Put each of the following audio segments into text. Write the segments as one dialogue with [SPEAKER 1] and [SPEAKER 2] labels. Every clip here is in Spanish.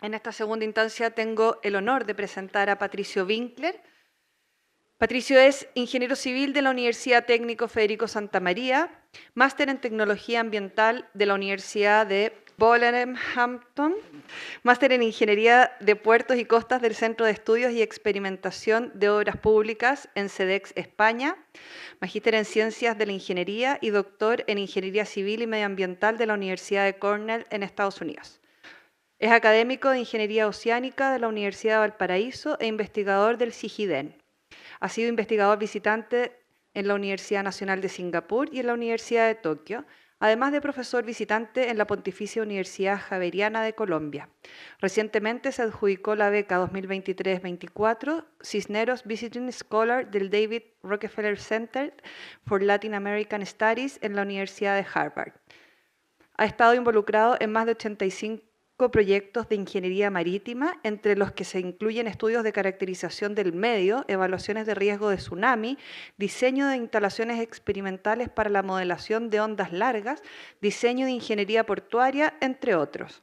[SPEAKER 1] En esta segunda instancia tengo el honor de presentar a Patricio Winkler. Patricio es ingeniero civil de la Universidad Técnico Federico Santa María, máster en tecnología ambiental de la Universidad de Wolverhampton, máster en ingeniería de puertos y costas del Centro de Estudios y Experimentación de Obras Públicas en CEDEX, España, magíster en ciencias de la ingeniería y doctor en ingeniería civil y medioambiental de la Universidad de Cornell en Estados Unidos. Es académico de Ingeniería Oceánica de la Universidad de Valparaíso e investigador del CIGIDEN. Ha sido investigador visitante en la Universidad Nacional de Singapur y en la Universidad de Tokio, además de profesor visitante en la Pontificia Universidad Javeriana de Colombia. Recientemente se adjudicó la beca 2023-24 Cisneros Visiting Scholar del David Rockefeller Center for Latin American Studies en la Universidad de Harvard. Ha estado involucrado en más de 85 proyectos de ingeniería marítima, entre los que se incluyen estudios de caracterización del medio, evaluaciones de riesgo de tsunami, diseño de instalaciones experimentales para la modelación de ondas largas, diseño de ingeniería portuaria, entre otros.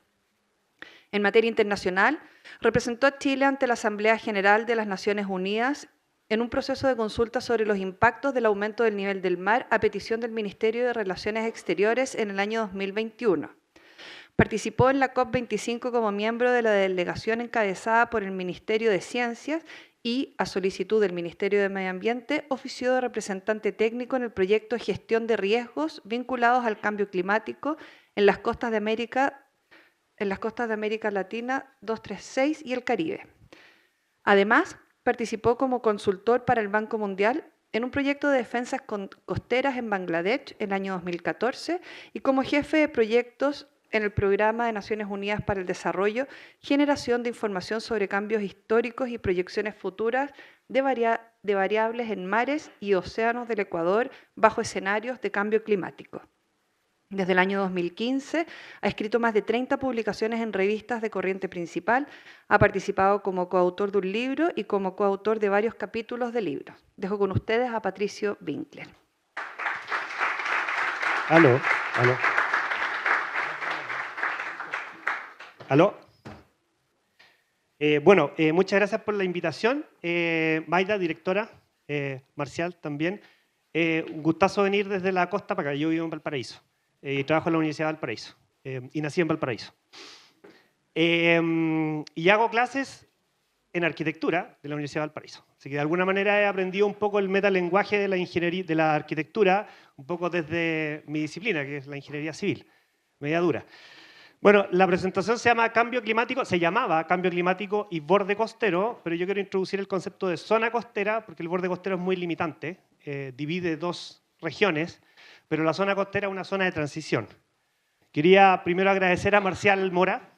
[SPEAKER 1] En materia internacional, representó a Chile ante la Asamblea General de las Naciones Unidas en un proceso de consulta sobre los impactos del aumento del nivel del mar a petición del Ministerio de Relaciones Exteriores en el año 2021. Participó en la COP25 como miembro de la delegación encabezada por el Ministerio de Ciencias y, a solicitud del Ministerio de Medio Ambiente, ofició de representante técnico en el proyecto de gestión de riesgos vinculados al cambio climático en las costas de América Latina 236 y el Caribe. Además, participó como consultor para el Banco Mundial en un proyecto de defensas costeras en Bangladesh en el año 2014 y como jefe de proyectos en el Programa de Naciones Unidas para el Desarrollo, generación de información sobre cambios históricos y proyecciones futuras de variables en mares y océanos del Ecuador bajo escenarios de cambio climático. Desde el año 2015 ha escrito más de 30 publicaciones en revistas de corriente principal, ha participado como coautor de un libro y como coautor de varios capítulos de libros. Dejo con ustedes a Patricio Winkler.
[SPEAKER 2] Aló, aló. ¿Aló? Muchas gracias por la invitación. Maida, directora, Marcial también. Un gustazo venir desde la costa para acá. Yo vivo en Valparaíso y trabajo en la Universidad de Valparaíso y nací en Valparaíso. Y hago clases en arquitectura de la Universidad de Valparaíso. Así que de alguna manera he aprendido un poco el metalenguaje de la ingeniería, de la arquitectura, un poco desde mi disciplina, que es la ingeniería civil, media dura. Bueno, la presentación se llamaba Cambio Climático y Borde Costero, pero yo quiero introducir el concepto de zona costera, porque el borde costero es muy limitante, divide dos regiones, pero la zona costera es una zona de transición. Quería primero agradecer a Marcial Mora,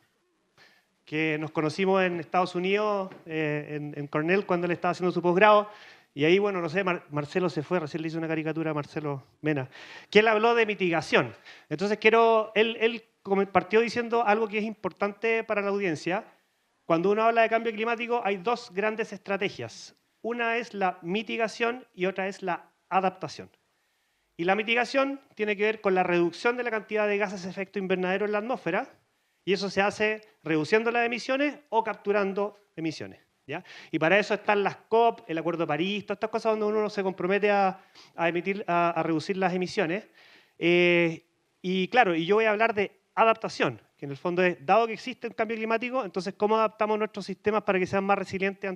[SPEAKER 2] que nos conocimos en Estados Unidos, en Cornell, cuando él estaba haciendo su posgrado, y ahí, bueno, no sé, Marcelo se fue, recién le hice una caricatura a Marcelo Mena, que él habló de mitigación. Entonces él partió diciendo algo que es importante para la audiencia. Cuando uno habla de cambio climático hay dos grandes estrategias. Una es la mitigación y otra es la adaptación. Y la mitigación tiene que ver con la reducción de la cantidad de gases de efecto invernadero en la atmósfera, y eso se hace reduciendo las emisiones o capturando emisiones, ¿ya? Y para eso están las COP, el Acuerdo de París, todas estas cosas donde uno se compromete a reducir las emisiones. Y claro, yo voy a hablar de adaptación, que en el fondo es, dado que existe un cambio climático, entonces cómo adaptamos nuestros sistemas para que sean más resilientes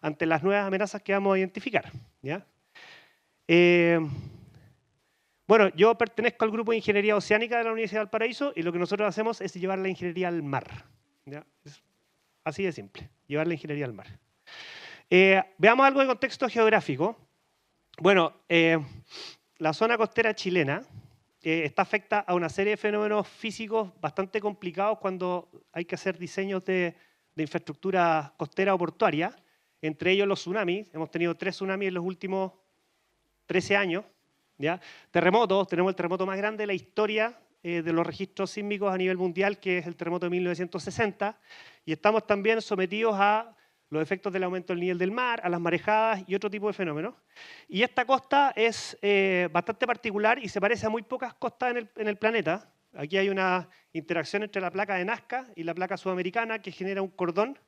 [SPEAKER 2] ante las nuevas amenazas que vamos a identificar, ¿ya? Bueno, yo pertenezco al grupo de Ingeniería Oceánica de la Universidad de Valparaíso y lo que nosotros hacemos es llevar la ingeniería al mar, ¿ya? Es así de simple, llevar la ingeniería al mar. Veamos algo de contexto geográfico. Bueno, la zona costera chilena está afecta a una serie de fenómenos físicos bastante complicados cuando hay que hacer diseños de infraestructura costera o portuaria, entre ellos los tsunamis. Hemos tenido 3 tsunamis en los últimos 13 años. ¿Ya? Terremotos, tenemos el terremoto más grande de la historia de los registros sísmicos a nivel mundial, que es el terremoto de 1960, y estamos también sometidos a los efectos del aumento del nivel del mar, a las marejadas y otro tipo de fenómenos. Y esta costa es bastante particular y se parece a muy pocas costas en el planeta. Aquí hay una interacción entre la placa de Nazca y la placa sudamericana que genera un cordón,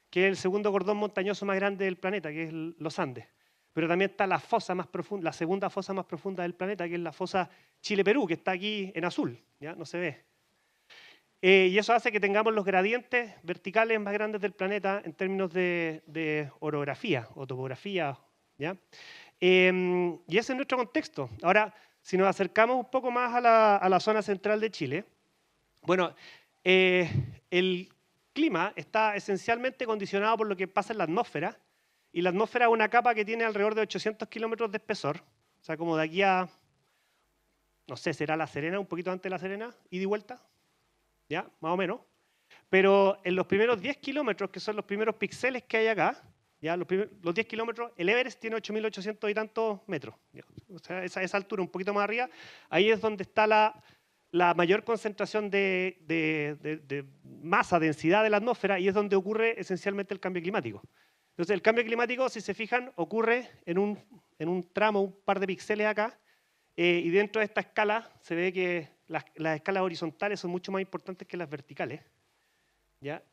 [SPEAKER 2] que es el segundo cordón montañoso más grande del planeta, que es los Andes. Pero también está la fosa más profunda, la segunda fosa más profunda del planeta, que es la fosa Chile-Perú, que está aquí en azul, ¿ya? No se ve. Y eso hace que tengamos los gradientes verticales más grandes del planeta en términos de orografía o topografía, ¿ya? Y ese es nuestro contexto. Ahora, si nos acercamos un poco más a la zona central de Chile, bueno, el clima está esencialmente condicionado por lo que pasa en la atmósfera, y la atmósfera es una capa que tiene alrededor de 800 kilómetros de espesor, o sea, como de aquí a, no sé, será La Serena, un poquito antes de La Serena, ida y vuelta, ¿ya? Más o menos. Pero en los primeros 10 kilómetros, que son los primeros píxeles que hay acá, ¿ya? Los 10 kilómetros, el Everest tiene 8.800 y tantos metros. ¿Ya? O sea, esa altura, un poquito más arriba, ahí es donde está la mayor concentración de masa, densidad de la atmósfera, y es donde ocurre esencialmente el cambio climático. Entonces, el cambio climático, si se fijan, ocurre en un tramo, un par de píxeles acá, y dentro de esta escala se ve que las escalas horizontales son mucho más importantes que las verticales. ¿Ya?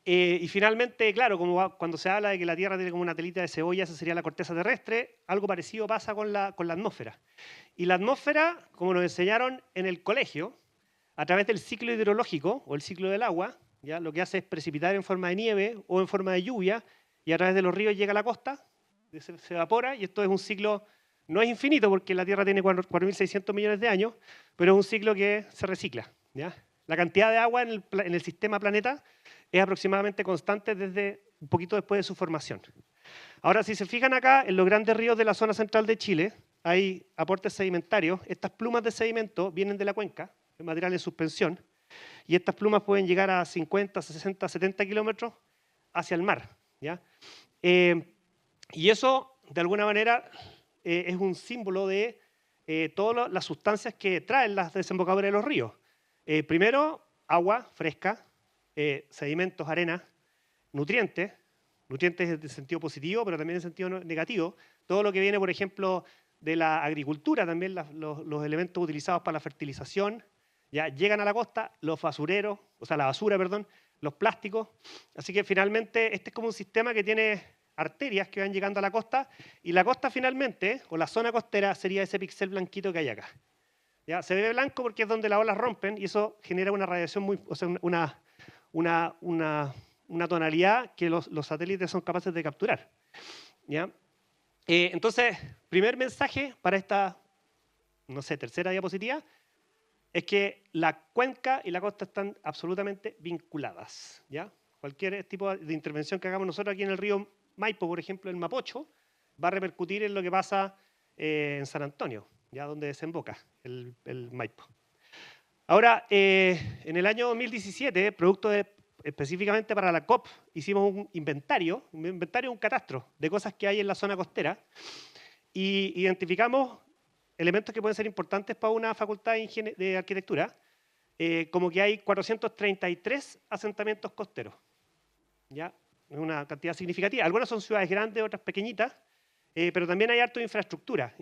[SPEAKER 2] Y finalmente, claro, cuando se habla de que la Tierra tiene como una telita de cebolla, esa sería la corteza terrestre, algo parecido pasa con la atmósfera. Y la atmósfera, como nos enseñaron en el colegio, a través del ciclo hidrológico o el ciclo del agua, ¿ya? Lo que hace es precipitar en forma de nieve o en forma de lluvia, y a través de los ríos llega a la costa, se evapora, y esto es un ciclo, no es infinito porque la Tierra tiene 4.600 millones de años, pero es un ciclo que se recicla, ¿ya? La cantidad de agua en el sistema planeta es aproximadamente constante desde un poquito después de su formación. Ahora, si se fijan acá, en los grandes ríos de la zona central de Chile, hay aportes sedimentarios. Estas plumas de sedimento vienen de la cuenca, de material en suspensión, y estas plumas pueden llegar a 50, 60, 70 kilómetros hacia el mar, ¿ya? Y eso, de alguna manera, es un símbolo de todas las sustancias que traen las desembocaduras de los ríos. Primero, agua fresca, sedimentos, arena, nutrientes en sentido positivo, pero también en sentido negativo. Todo lo que viene, por ejemplo, de la agricultura, también los elementos utilizados para la fertilización, ya llegan a la costa, los basureros, o sea, la basura, perdón, los plásticos. Así que finalmente este es como un sistema que tiene arterias que van llegando a la costa, y la costa finalmente, o la zona costera, sería ese píxel blanquito que hay acá. ¿Ya? Se ve blanco porque es donde las olas rompen, y eso genera una radiación o sea, una tonalidad que los satélites son capaces de capturar. ¿Ya? Entonces, primer mensaje para esta, no sé, tercera diapositiva, es que la cuenca y la costa están absolutamente vinculadas. ¿Ya? Cualquier tipo de intervención que hagamos nosotros aquí en el río Maipo, por ejemplo, el Mapocho, va a repercutir en lo que pasa en San Antonio, ya donde desemboca el Maipo. Ahora, en el año 2017, específicamente para la COP, hicimos un inventario, un catastro de cosas que hay en la zona costera, y identificamos elementos que pueden ser importantes para una facultad de arquitectura, como que hay 433 asentamientos costeros. ¿Ya? Es una cantidad significativa. Algunas son ciudades grandes, otras pequeñitas, pero también hay harto de infraestructura.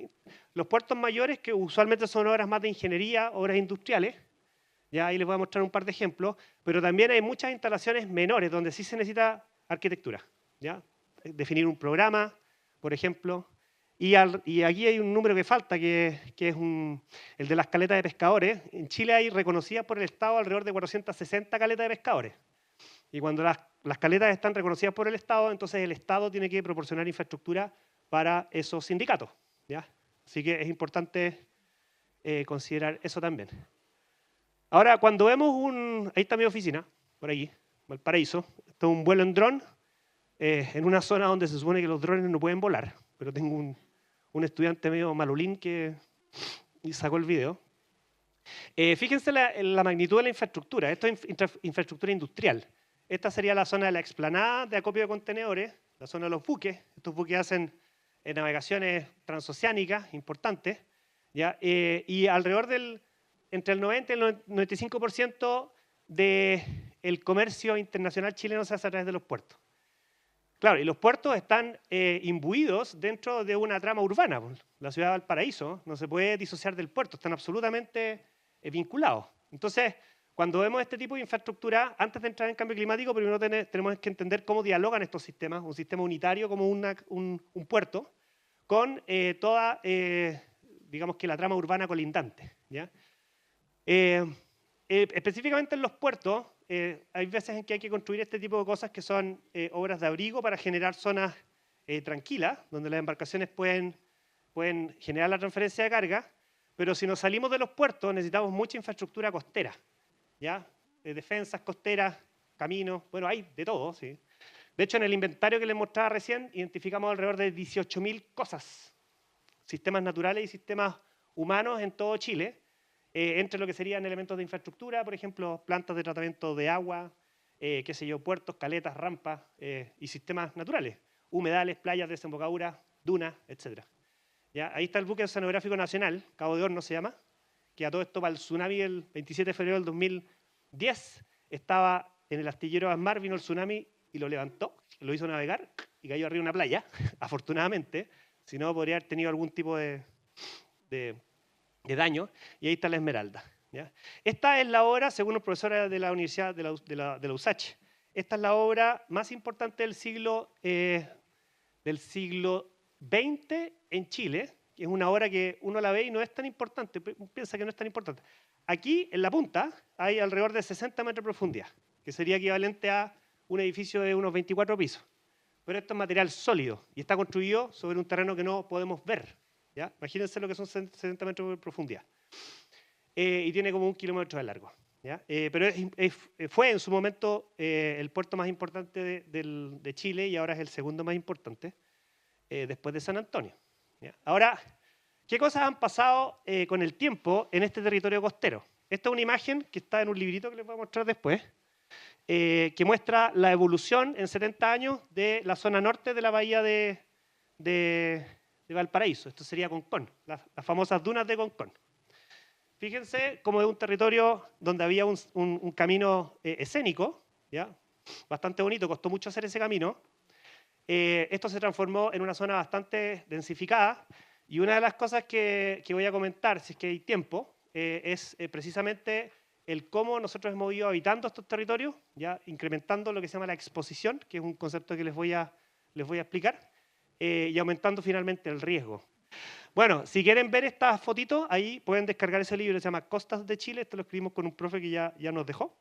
[SPEAKER 2] Los puertos mayores, que usualmente son obras más de ingeniería, obras industriales, ya ahí les voy a mostrar un par de ejemplos, pero también hay muchas instalaciones menores donde sí se necesita arquitectura. ¿Ya? Definir un programa, por ejemplo, y aquí hay un número que falta, que es el de las caletas de pescadores. En Chile hay reconocidas por el Estado alrededor de 460 caletas de pescadores. Y cuando las caletas están reconocidas por el Estado, entonces el Estado tiene que proporcionar infraestructura para esos sindicatos. ¿Ya? Así que es importante considerar eso también. Ahora, cuando vemos ahí está mi oficina, por aquí, Valparaíso. Esto es un vuelo en dron, en una zona donde se supone que los drones no pueden volar, pero tengo un estudiante medio malolín que sacó el video. Fíjense la magnitud de la infraestructura. Esto es infraestructura industrial. Esta sería la zona de la explanada de acopio de contenedores, la zona de los buques. Estos buques hacen navegaciones transoceánicas importantes, ¿ya? Y alrededor entre el 90 y el 95% del comercio internacional chileno se hace a través de los puertos. Claro, y los puertos están imbuidos dentro de una trama urbana. La ciudad de Valparaíso no se puede disociar del puerto, están absolutamente vinculados. Entonces, cuando vemos este tipo de infraestructura, antes de entrar en cambio climático, primero tenemos que entender cómo dialogan estos sistemas, un sistema unitario como un puerto, con toda, digamos que la trama urbana colindante, ¿ya? Específicamente en los puertos, hay veces en que hay que construir este tipo de cosas que son obras de abrigo para generar zonas tranquilas, donde las embarcaciones pueden generar la transferencia de carga, pero si nos salimos de los puertos necesitamos mucha infraestructura costera, ¿ya? Defensas costeras, caminos, bueno, hay de todo, ¿sí? De hecho, en el inventario que les mostraba recién, identificamos alrededor de 18.000 cosas, sistemas naturales y sistemas humanos en todo Chile, entre lo que serían elementos de infraestructura, por ejemplo, plantas de tratamiento de agua, qué sé yo, puertos, caletas, rampas y sistemas naturales, humedales, playas, desembocaduras, dunas, etc. ¿Ya? Ahí está el buque oceanográfico nacional, Cabo de Horno se llama, que a todo esto para el tsunami el 27 de febrero del 2010 estaba en el astillero Asmar, vino el tsunami y lo levantó, lo hizo navegar y cayó arriba de una playa, afortunadamente, si no podría haber tenido algún tipo de daño, y ahí está la Esmeralda, ¿ya? Esta es la obra, según los profesores de la Universidad de la USACH, esta es la obra más importante del siglo XX en Chile, que es una obra que uno la ve y no es tan importante, piensa que no es tan importante. Aquí, en la punta, hay alrededor de 60 metros de profundidad, que sería equivalente a un edificio de unos 24 pisos. Pero esto es material sólido y está construido sobre un terreno que no podemos ver, ¿ya? Imagínense lo que son 60 metros de profundidad. Y tiene como 1 kilómetro de largo, ¿ya? Pero fue en su momento el puerto más importante de Chile y ahora es el segundo más importante después de San Antonio, ¿ya? Ahora, ¿qué cosas han pasado con el tiempo en este territorio costero? Esta es una imagen que está en un librito que les voy a mostrar después, que muestra la evolución en 70 años de la zona norte de la bahía de Valparaíso. Esto sería Concón, las famosas dunas de Concón. Fíjense cómo es un territorio donde había un camino escénico, ¿ya? Bastante bonito, costó mucho hacer ese camino. Esto se transformó en una zona bastante densificada y una de las cosas que voy a comentar, si es que hay tiempo, es precisamente el cómo nosotros hemos ido habitando estos territorios, ya incrementando lo que se llama la exposición, que es un concepto que les voy a explicar, y aumentando finalmente el riesgo. Bueno, si quieren ver estas fotitos, ahí pueden descargar ese libro, se llama Costas de Chile, esto lo escribimos con un profe que ya nos dejó.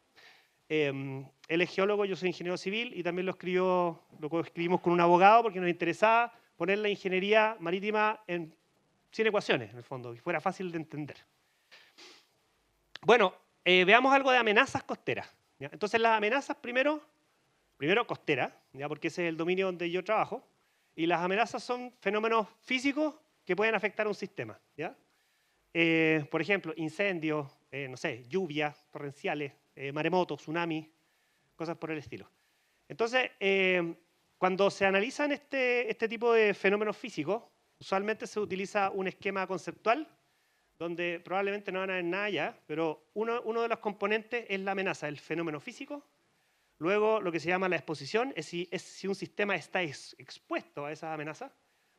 [SPEAKER 2] Él es geólogo, yo soy ingeniero civil y también lo escribimos con un abogado porque nos interesaba poner la ingeniería marítima sin ecuaciones, en el fondo, que fuera fácil de entender. Bueno, veamos algo de amenazas costeras, ¿ya? Entonces las amenazas primero costeras, ¿ya? Porque ese es el dominio donde yo trabajo, y las amenazas son fenómenos físicos que pueden afectar a un sistema, ¿ya? Por ejemplo, incendios, no sé, lluvias torrenciales, maremotos, tsunamis, cosas por el estilo. Entonces, cuando se analizan este tipo de fenómenos físicos, usualmente se utiliza un esquema conceptual donde probablemente no van a ver nada ya, pero uno de los componentes es la amenaza, el fenómeno físico. Luego, lo que se llama la exposición es si un sistema está expuesto a esas amenazas.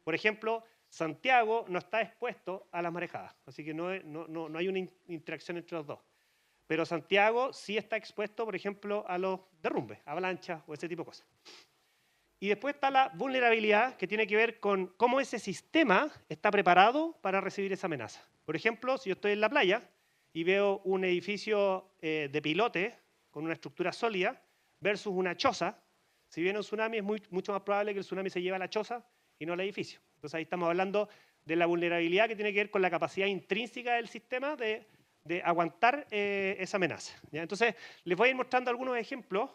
[SPEAKER 2] Por ejemplo, Santiago no está expuesto a las marejadas, así que no hay una interacción entre los dos. Pero Santiago sí está expuesto, por ejemplo, a los derrumbes, avalanchas o ese tipo de cosas. Y después está la vulnerabilidad, que tiene que ver con cómo ese sistema está preparado para recibir esa amenaza. Por ejemplo, si yo estoy en la playa y veo un edificio de pilote con una estructura sólida versus una choza, si viene un tsunami es mucho más probable que el tsunami se lleve a la choza y no al edificio. Entonces ahí estamos hablando de la vulnerabilidad que tiene que ver con la capacidad intrínseca del sistema de aguantar esa amenaza, ¿ya? Entonces les voy a ir mostrando algunos ejemplos.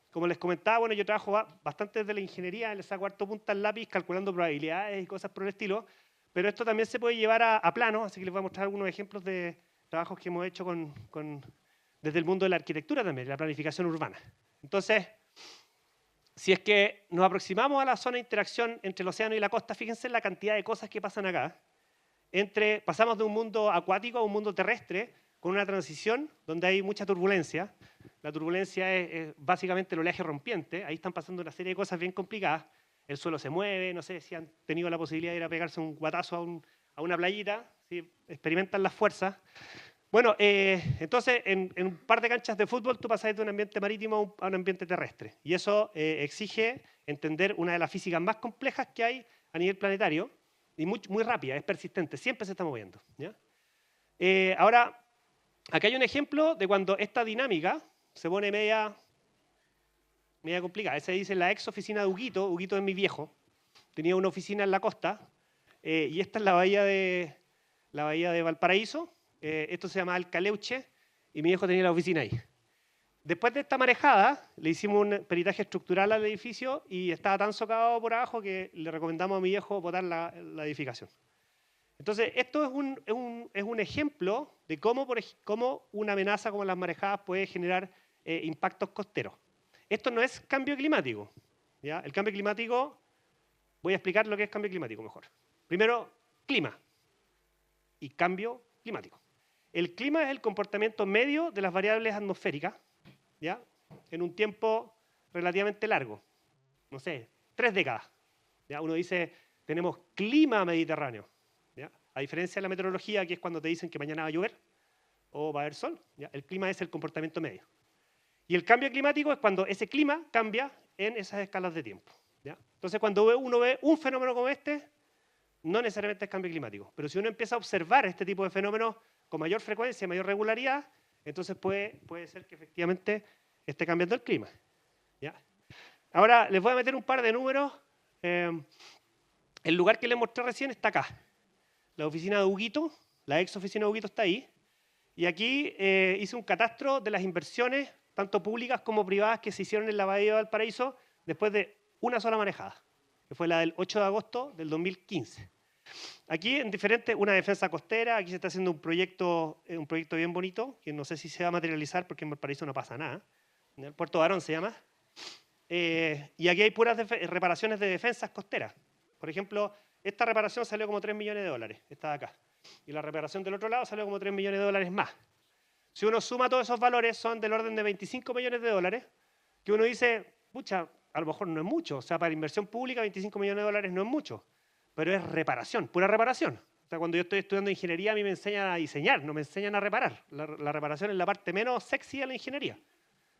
[SPEAKER 2] Como les comentaba, bueno, yo trabajo bastante desde la ingeniería, les saco harto punta al lápiz calculando probabilidades y cosas por el estilo, pero esto también se puede llevar a plano, así que les voy a mostrar algunos ejemplos de trabajos que hemos hecho desde el mundo de la arquitectura también, la planificación urbana. Entonces, si es que nos aproximamos a la zona de interacción entre el océano y la costa, fíjense en la cantidad de cosas que pasan acá. Pasamos de un mundo acuático a un mundo terrestre con una transición donde hay mucha turbulencia. La turbulencia es básicamente el oleaje rompiente. Ahí están pasando una serie de cosas bien complicadas. El suelo se mueve, no sé si han tenido la posibilidad de ir a pegarse un guatazo a una playita, si experimentan las fuerzas. Bueno, entonces en un par de canchas de fútbol tú pasas de un ambiente marítimo a un ambiente terrestre. Y eso exige entender una de las físicas más complejas que hay a nivel planetario y muy rápida, es persistente, siempre se está moviendo. ¿Ya? Ahora, acá hay un ejemplo de cuando esta dinámica se pone media complicada. Esa dice la ex oficina de Huguito. Huguito es mi viejo. Tenía una oficina en la costa y esta es la bahía de Valparaíso. Esto se llama el Caleuche y mi viejo tenía la oficina ahí. Después de esta marejada, le hicimos un peritaje estructural al edificio y estaba tan socavado por abajo que le recomendamos a mi viejo botar la edificación. Entonces, esto es un ejemplo de cómo una amenaza como las marejadas puede generar impactos costeros. Esto no es cambio climático. ¿Ya? El cambio climático, voy a explicar lo que es cambio climático mejor. Primero, clima y cambio climático. El clima es el comportamiento medio de las variables atmosféricas, ¿ya? En un tiempo relativamente largo, no sé, 3 décadas. ¿Ya? Uno dice, tenemos clima mediterráneo, ¿ya? A diferencia de la meteorología, que es cuando te dicen que mañana va a llover o va a haber sol, ¿ya? El clima es el comportamiento medio. Y el cambio climático es cuando ese clima cambia en esas escalas de tiempo. ¿Ya? Entonces, cuando uno ve un fenómeno como este, no necesariamente es cambio climático, pero si uno empieza a observar este tipo de fenómenos con mayor frecuencia, mayor regularidad, entonces puede ser que efectivamente esté cambiando el clima. ¿Ya? Ahora les voy a meter un par de números. El lugar que les mostré recién está acá. La oficina de Huguito, la ex oficina de Huguito está ahí. Y aquí hice un catastro de las inversiones, tanto públicas como privadas, que se hicieron en la Bahía de Valparaíso después de una sola marejada, que fue la del 8 de agosto del 2015. Aquí en una defensa costera, aquí se está haciendo un proyecto bien bonito, que no sé si se va a materializar porque en Valparaíso no pasa nada. El Puerto Barón se llama. Y aquí hay puras reparaciones de defensas costeras. Por ejemplo, esta reparación salió como 3 millones de dólares, esta de acá. Y la reparación del otro lado salió como 3 millones de dólares más. Si uno suma todos esos valores, son del orden de 25 millones de dólares, que uno dice, pucha, a lo mejor no es mucho. O sea, para inversión pública, 25 millones de dólares no es mucho. Pero es reparación, pura reparación. O sea, cuando yo estoy estudiando ingeniería, a mí me enseñan a diseñar, no me enseñan a reparar. La reparación es la parte menos sexy de la ingeniería.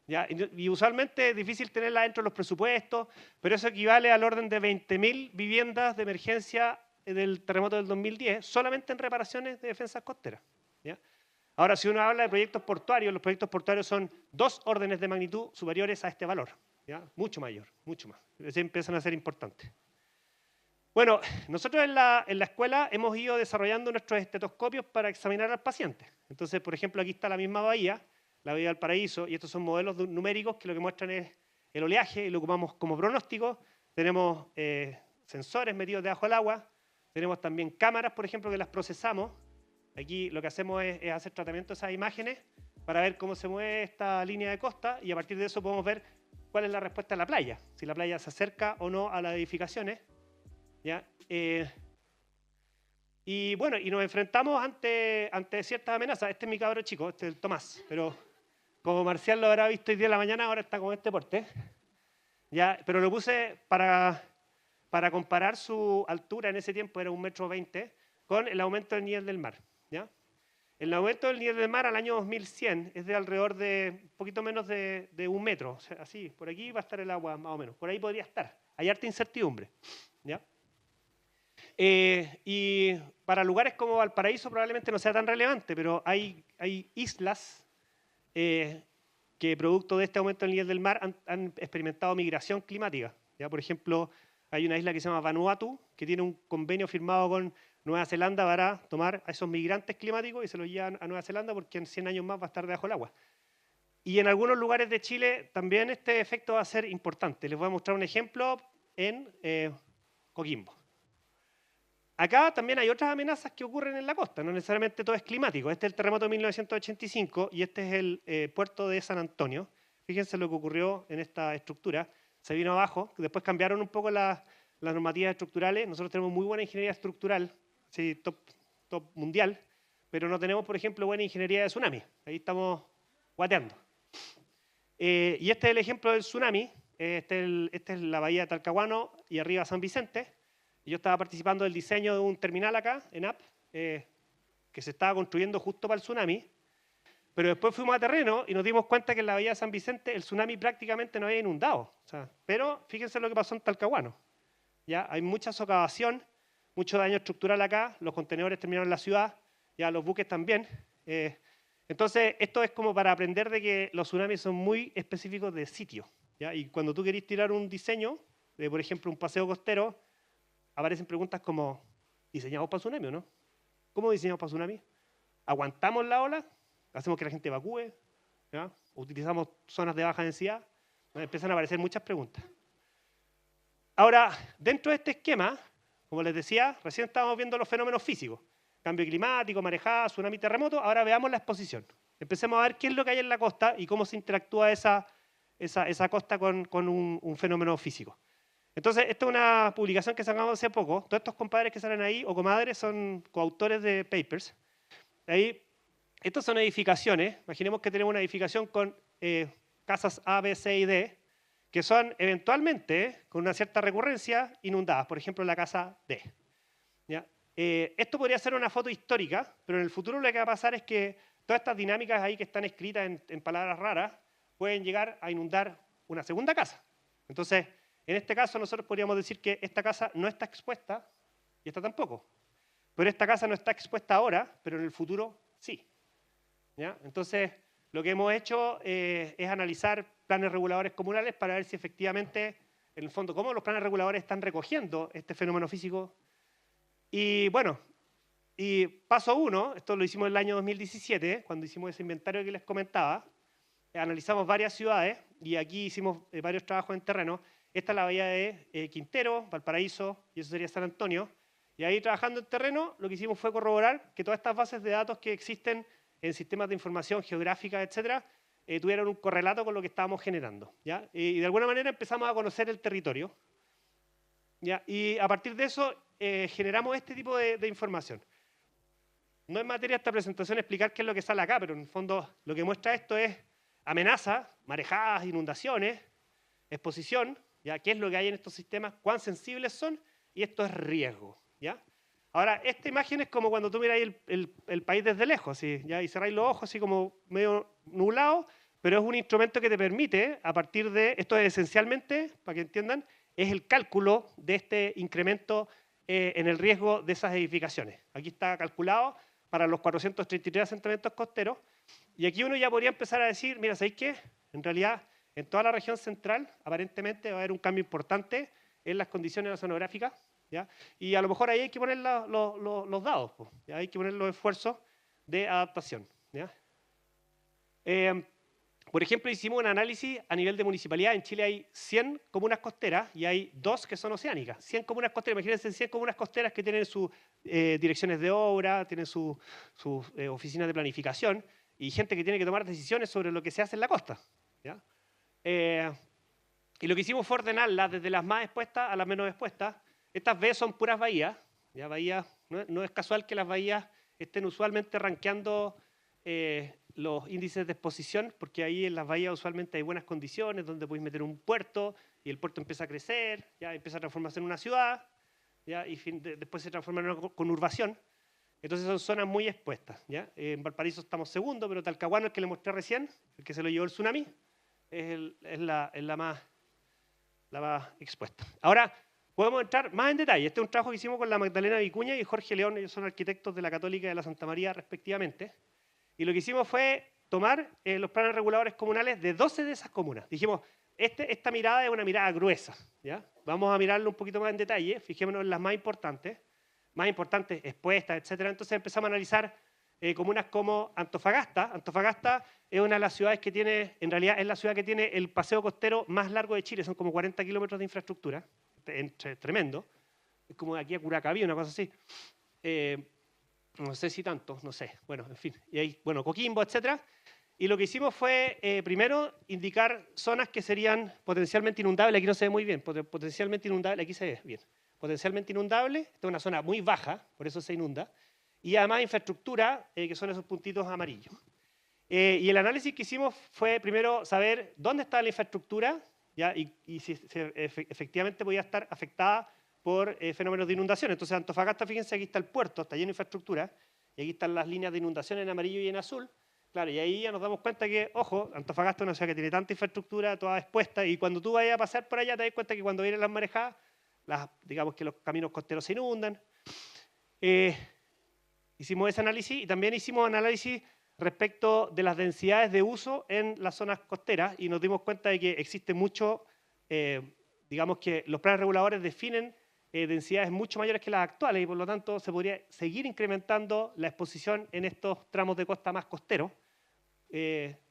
[SPEAKER 2] ¿Ya? Y usualmente es difícil tenerla dentro de los presupuestos, pero eso equivale al orden de 20.000 viviendas de emergencia del terremoto del 2010, solamente en reparaciones de defensas costeras. ¿Ya? Ahora, si uno habla de proyectos portuarios, los proyectos portuarios son 2 órdenes de magnitud superiores a este valor. ¿Ya? Mucho mayor, mucho más. Entonces empiezan a ser importantes. Bueno, nosotros en la escuela hemos ido desarrollando nuestros estetoscopios para examinar al paciente. Entonces, por ejemplo, aquí está la misma bahía, la bahía del Paraíso, y estos son modelos numéricos que lo que muestran es el oleaje y lo ocupamos como pronóstico. Tenemos sensores metidos debajo del agua, tenemos también cámaras, por ejemplo, que las procesamos. Aquí lo que hacemos es hacer tratamiento de esas imágenes para ver cómo se mueve esta línea de costa y a partir de eso podemos ver cuál es la respuesta de la playa, si la playa se acerca o no a las edificaciones. ¿Ya? Y bueno, y nos enfrentamos ante ciertas amenazas. Este es mi cabro chico, este es el Tomás, pero como Marcial lo habrá visto hoy día en la mañana, ahora está con este porte. ¿Ya? Pero lo puse para comparar su altura, en ese tiempo era 1,20 m, con el aumento del nivel del mar. ¿Ya? El aumento del nivel del mar al año 2100 es de alrededor de un poquito menos de 1 metro. O sea, así, por aquí va a estar el agua más o menos. Por ahí podría estar. Hay harta incertidumbre. ¿Ya? Y para lugares como Valparaíso probablemente no sea tan relevante, pero hay islas que producto de este aumento del nivel del mar han experimentado migración climática. ¿Ya? Por ejemplo, hay una isla que se llama Vanuatu, que tiene un convenio firmado con Nueva Zelanda para tomar a esos migrantes climáticos y se los llevan a Nueva Zelanda porque en 100 años más va a estar debajo del agua. Y en algunos lugares de Chile también este efecto va a ser importante. Les voy a mostrar un ejemplo en Coquimbo. Acá también hay otras amenazas que ocurren en la costa, no necesariamente todo es climático. Este es el terremoto de 1985 y este es el puerto de San Antonio. Fíjense lo que ocurrió en esta estructura. Se vino abajo, después cambiaron un poco las normativas estructurales. Nosotros tenemos muy buena ingeniería estructural, sí, top mundial, pero no tenemos, por ejemplo, buena ingeniería de tsunami. Ahí estamos guateando. Y este es el ejemplo del tsunami. Esta es la bahía de Talcahuano y arriba San Vicente. Yo estaba participando del diseño de un terminal acá, en App, que se estaba construyendo justo para el tsunami. Pero después fuimos a terreno y nos dimos cuenta que en la bahía de San Vicente el tsunami prácticamente no había inundado. O sea, pero fíjense lo que pasó en Talcahuano. ¿Ya? Hay mucha socavación, mucho daño estructural acá, los contenedores terminaron en la ciudad, ya los buques también. Entonces, esto es como para aprender de que los tsunamis son muy específicos de sitio. ¿Ya? Y cuando tú querés tirar un diseño, de, por ejemplo, un paseo costero, aparecen preguntas como, ¿diseñamos para tsunami o no? ¿Cómo diseñamos para tsunami? ¿Aguantamos la ola? ¿Hacemos que la gente evacúe? ¿Ya? ¿Utilizamos zonas de baja densidad? Empiezan a aparecer muchas preguntas. Ahora, dentro de este esquema, como les decía, recién estábamos viendo los fenómenos físicos. Cambio climático, marejada, tsunami, terremoto. Ahora veamos la exposición. Empecemos a ver qué es lo que hay en la costa y cómo se interactúa esa costa con un fenómeno físico. Entonces, esta es una publicación que sacamos hace poco. Todos estos compadres que salen ahí, o comadres, son coautores de papers. Ahí, estas son edificaciones. Imaginemos que tenemos una edificación con casas A, B, C y D, que son eventualmente, con una cierta recurrencia, inundadas. Por ejemplo, la casa D. ¿Ya? Esto podría ser una foto histórica, pero en el futuro lo que va a pasar es que todas estas dinámicas ahí que están escritas en palabras raras pueden llegar a inundar una segunda casa. Entonces, en este caso nosotros podríamos decir que esta casa no está expuesta y esta tampoco. Pero esta casa no está expuesta ahora, pero en el futuro sí. ¿Ya? Entonces, lo que hemos hecho es analizar planes reguladores comunales para ver si efectivamente, en el fondo, cómo los planes reguladores están recogiendo este fenómeno físico. Y bueno, y paso 1, esto lo hicimos en el año 2017, cuando hicimos ese inventario que les comentaba, analizamos varias ciudades y aquí hicimos varios trabajos en terreno. Esta es la bahía de Quintero, Valparaíso, y eso sería San Antonio. Y ahí trabajando en terreno, lo que hicimos fue corroborar que todas estas bases de datos que existen en sistemas de información geográfica, etcétera, tuvieran un correlato con lo que estábamos generando. ¿Ya? Y de alguna manera empezamos a conocer el territorio. ¿Ya? Y a partir de eso generamos este tipo de información. No es materia de esta presentación explicar qué es lo que sale acá, pero en el fondo lo que muestra esto es amenaza, marejadas, inundaciones, exposición, ¿ya? ¿Qué es lo que hay en estos sistemas? ¿Cuán sensibles son? Y esto es riesgo. ¿Ya? Ahora, esta imagen es como cuando tú miráis el país desde lejos, ¿sí? ¿Ya? Y cerráis los ojos así como medio nublado, pero es un instrumento que te permite, a partir de, esto es esencialmente, para que entiendan, es el cálculo de este incremento en el riesgo de esas edificaciones. Aquí está calculado para los 433 asentamientos costeros, y aquí uno ya podría empezar a decir, mira, ¿sabéis qué? En realidad, en toda la región central, aparentemente va a haber un cambio importante en las condiciones oceanográficas, ¿ya? Y a lo mejor ahí hay que poner los dados, ¿ya? Hay que poner los esfuerzos de adaptación. ¿Ya? Por ejemplo, hicimos un análisis a nivel de municipalidad. En Chile hay 100 comunas costeras y hay 2 que son oceánicas. 100 comunas costeras, imagínense 100 comunas costeras que tienen sus direcciones de obra, tienen sus oficinas de planificación y gente que tiene que tomar decisiones sobre lo que se hace en la costa. ¿Ya? Y lo que hicimos fue ordenarlas desde las más expuestas a las menos expuestas. Estas B son puras bahías. ¿Ya? Bahías no es casual que las bahías estén usualmente rankeando los índices de exposición, porque ahí en las bahías usualmente hay buenas condiciones, donde podéis meter un puerto y el puerto empieza a crecer, ya empieza a transformarse en una ciudad, ya, y después se transforma en una conurbación. Entonces son zonas muy expuestas. ¿Ya? En Valparaíso estamos segundo, pero Talcahuano, el que le mostré recién, el que se lo llevó el tsunami, es la más expuesta. Ahora, podemos entrar más en detalle. Este es un trabajo que hicimos con la Magdalena Vicuña y Jorge León, ellos son arquitectos de la Católica y de la Santa María, respectivamente. Y lo que hicimos fue tomar los planes reguladores comunales de 12 de esas comunas. Dijimos, esta mirada es una mirada gruesa. ¿Ya? Vamos a mirarlo un poquito más en detalle, fijémonos en las más importantes expuestas, etc. Entonces empezamos a analizar comunas como Antofagasta. Antofagasta es una de las ciudades que tiene, en realidad es la ciudad que tiene el paseo costero más largo de Chile, son como 40 kilómetros de infraestructura, tremendo. Es como de aquí a Curacaví, una cosa así. No sé si tanto, no sé. Bueno, en fin. Y ahí, bueno, Coquimbo, etc. Y lo que hicimos fue, primero, indicar zonas que serían potencialmente inundables. Aquí no se ve muy bien, potencialmente inundables, aquí se ve bien. Potencialmente inundable, esta es una zona muy baja, por eso se inunda. Y además infraestructura, que son esos puntitos amarillos. Y el análisis que hicimos fue, primero, saber dónde está la infraestructura, ¿ya? Y si efectivamente podía estar afectada por fenómenos de inundación. Entonces, Antofagasta, fíjense, aquí está el puerto, está lleno de infraestructura, y aquí están las líneas de inundación en amarillo y en azul, Claro, y ahí ya nos damos cuenta que, ojo, Antofagasta es una ciudad que tiene tanta infraestructura, toda expuesta, y cuando tú vayas a pasar por allá te das cuenta que cuando vienen las marejadas, digamos que los caminos costeros se inundan. Hicimos ese análisis y también hicimos análisis respecto de las densidades de uso en las zonas costeras y nos dimos cuenta de que existe mucho, digamos que los planes reguladores definen densidades mucho mayores que las actuales y por lo tanto se podría seguir incrementando la exposición en estos tramos de costa más costeros,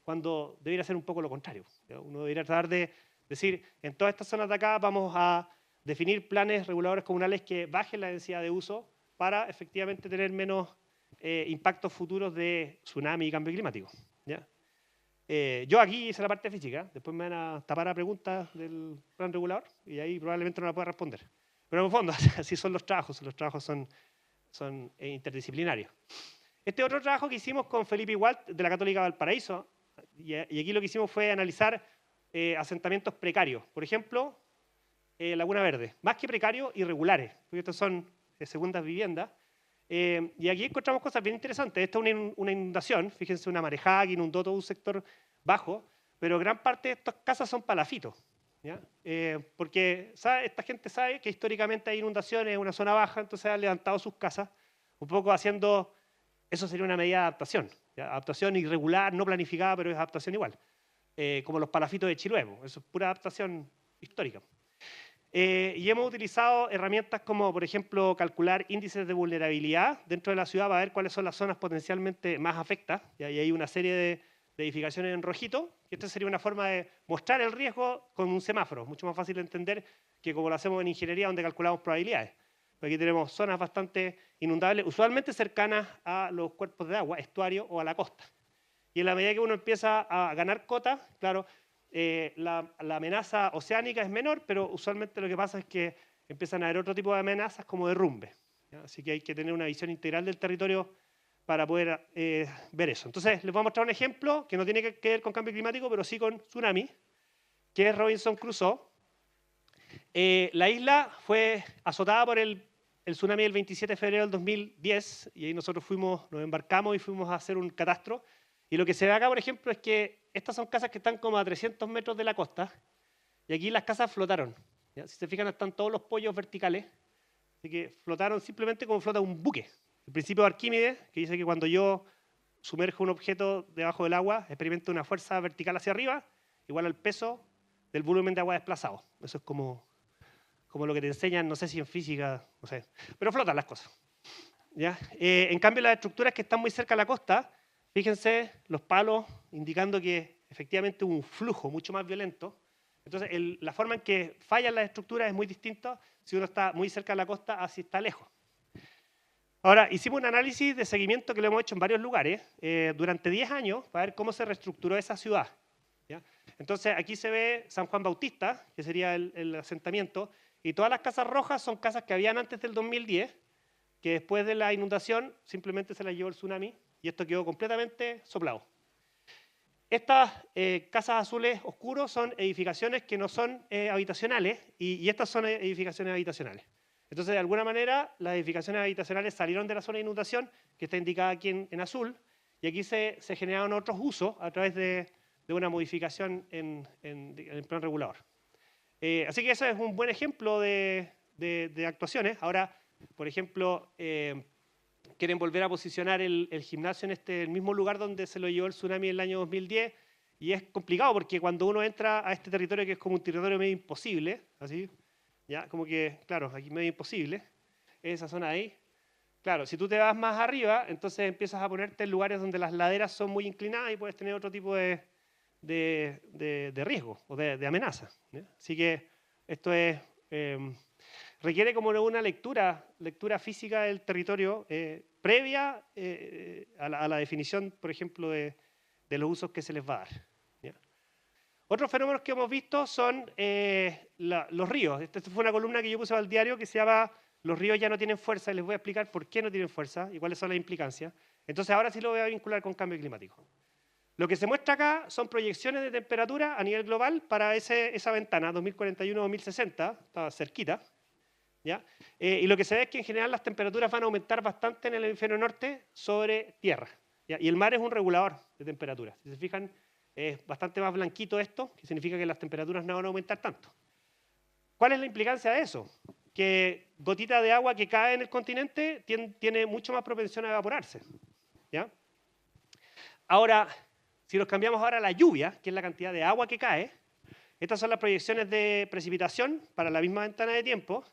[SPEAKER 2] cuando debería ser un poco lo contrario. Uno debería tratar de decir, en todas estas zonas de acá vamos a definir planes reguladores comunales que bajen la densidad de uso para efectivamente tener menos impactos futuros de tsunami y cambio climático. ¿Ya? Yo aquí hice la parte física, después me van a tapar a preguntas del plan regulador y ahí probablemente no la pueda responder. Pero en el fondo, así son los trabajos son interdisciplinarios. Este otro trabajo que hicimos con Felipe Igualt de la Católica Valparaíso, y aquí lo que hicimos fue analizar asentamientos precarios. Por ejemplo, Laguna Verde, más que precarios, irregulares, porque estos son segundas viviendas. Y aquí encontramos cosas bien interesantes. Esta es una inundación, fíjense, una marejada que inundó todo un sector bajo, pero gran parte de estas casas son palafitos. ¿Ya? Porque esta gente sabe que históricamente hay inundaciones en una zona baja, entonces han levantado sus casas, un poco haciendo, eso sería una medida de adaptación, ¿ya? Adaptación irregular, no planificada, pero es adaptación igual, como los palafitos de Chiloé, eso es pura adaptación histórica. Y hemos utilizado herramientas como, por ejemplo, calcular índices de vulnerabilidad dentro de la ciudad para ver cuáles son las zonas potencialmente más afectadas. Y ahí hay una serie de edificaciones en rojito, y esta sería una forma de mostrar el riesgo con un semáforo, mucho más fácil de entender que como lo hacemos en ingeniería, donde calculamos probabilidades. Aquí tenemos zonas bastante inundables, usualmente cercanas a los cuerpos de agua, estuario o a la costa. Y en la medida que uno empieza a ganar cotas, claro, la amenaza oceánica es menor, pero usualmente lo que pasa es que empiezan a haber otro tipo de amenazas como derrumbe. ¿Ya? Así que hay que tener una visión integral del territorio para poder ver eso. Entonces, les voy a mostrar un ejemplo que no tiene que ver con cambio climático, pero sí con tsunami, que es Robinson Crusoe. La isla fue azotada por el tsunami del 27 de febrero del 2010, y ahí nosotros nos embarcamos y fuimos a hacer un catastro. Y lo que se ve acá, por ejemplo, es que estas son casas que están como a 300 metros de la costa, y aquí las casas flotaron. ¿Ya? Si se fijan, están todos los pollos verticales, así que flotaron simplemente como flota un buque. El principio de Arquímedes, que dice que cuando yo sumerjo un objeto debajo del agua, experimento una fuerza vertical hacia arriba, igual al peso del volumen de agua desplazado. Eso es como lo que te enseñan, no sé si en física, no sé, pero flotan las cosas. ¿Ya? En cambio, las estructuras que están muy cerca de la costa, fíjense los palos indicando que efectivamente hubo un flujo mucho más violento. Entonces, la forma en que fallan las estructuras es muy distinta si uno está muy cerca de la costa a si está lejos. Ahora, hicimos un análisis de seguimiento que lo hemos hecho en varios lugares durante 10 años para ver cómo se reestructuró esa ciudad. ¿Ya? Entonces, aquí se ve San Juan Bautista, que sería el asentamiento, y todas las casas rojas son casas que habían antes del 2010, que después de la inundación simplemente se las llevó el tsunami, y esto quedó completamente soplado. Estas casas azules oscuros son edificaciones que no son habitacionales, y estas son edificaciones habitacionales. Entonces, de alguna manera, las edificaciones habitacionales salieron de la zona de inundación, que está indicada aquí en azul, y aquí se generaron otros usos a través de una modificación en el plan regulador. Así que ese es un buen ejemplo de actuaciones. Ahora, por ejemplo, quieren volver a posicionar el gimnasio en el mismo lugar donde se lo llevó el tsunami en el año 2010, y es complicado porque cuando uno entra a este territorio, que es como un territorio medio imposible, así, ya, como que, claro, aquí medio imposible, esa zona de ahí. Claro, si tú te vas más arriba, entonces empiezas a ponerte en lugares donde las laderas son muy inclinadas y puedes tener otro tipo de riesgo o de amenaza. ¿Ya? Así que esto requiere como una lectura física del territorio previa a la definición, por ejemplo, de los usos que se les va a dar. ¿Ya? Otros fenómenos que hemos visto son los ríos. Esta fue una columna que yo puse al diario que se llama "Los ríos ya no tienen fuerza", y les voy a explicar por qué no tienen fuerza y cuáles son las implicancias. Entonces ahora sí lo voy a vincular con cambio climático. Lo que se muestra acá son proyecciones de temperatura a nivel global para esa ventana, 2041-2060, está cerquita. ¿Ya? Y lo que se ve es que en general las temperaturas van a aumentar bastante en el hemisferio norte sobre tierra. ¿ya? Y el mar es un regulador de temperatura. Si se fijan, es bastante más blanquito esto, que significa que las temperaturas no van a aumentar tanto. ¿Cuál es la implicancia de eso? Que gotita de agua que cae en el continente tiene mucho más propensión a evaporarse, ¿ya? Ahora, si nos cambiamos ahora a la lluvia, que es la cantidad de agua que cae, estas son las proyecciones de precipitación para la misma ventana de tiempo.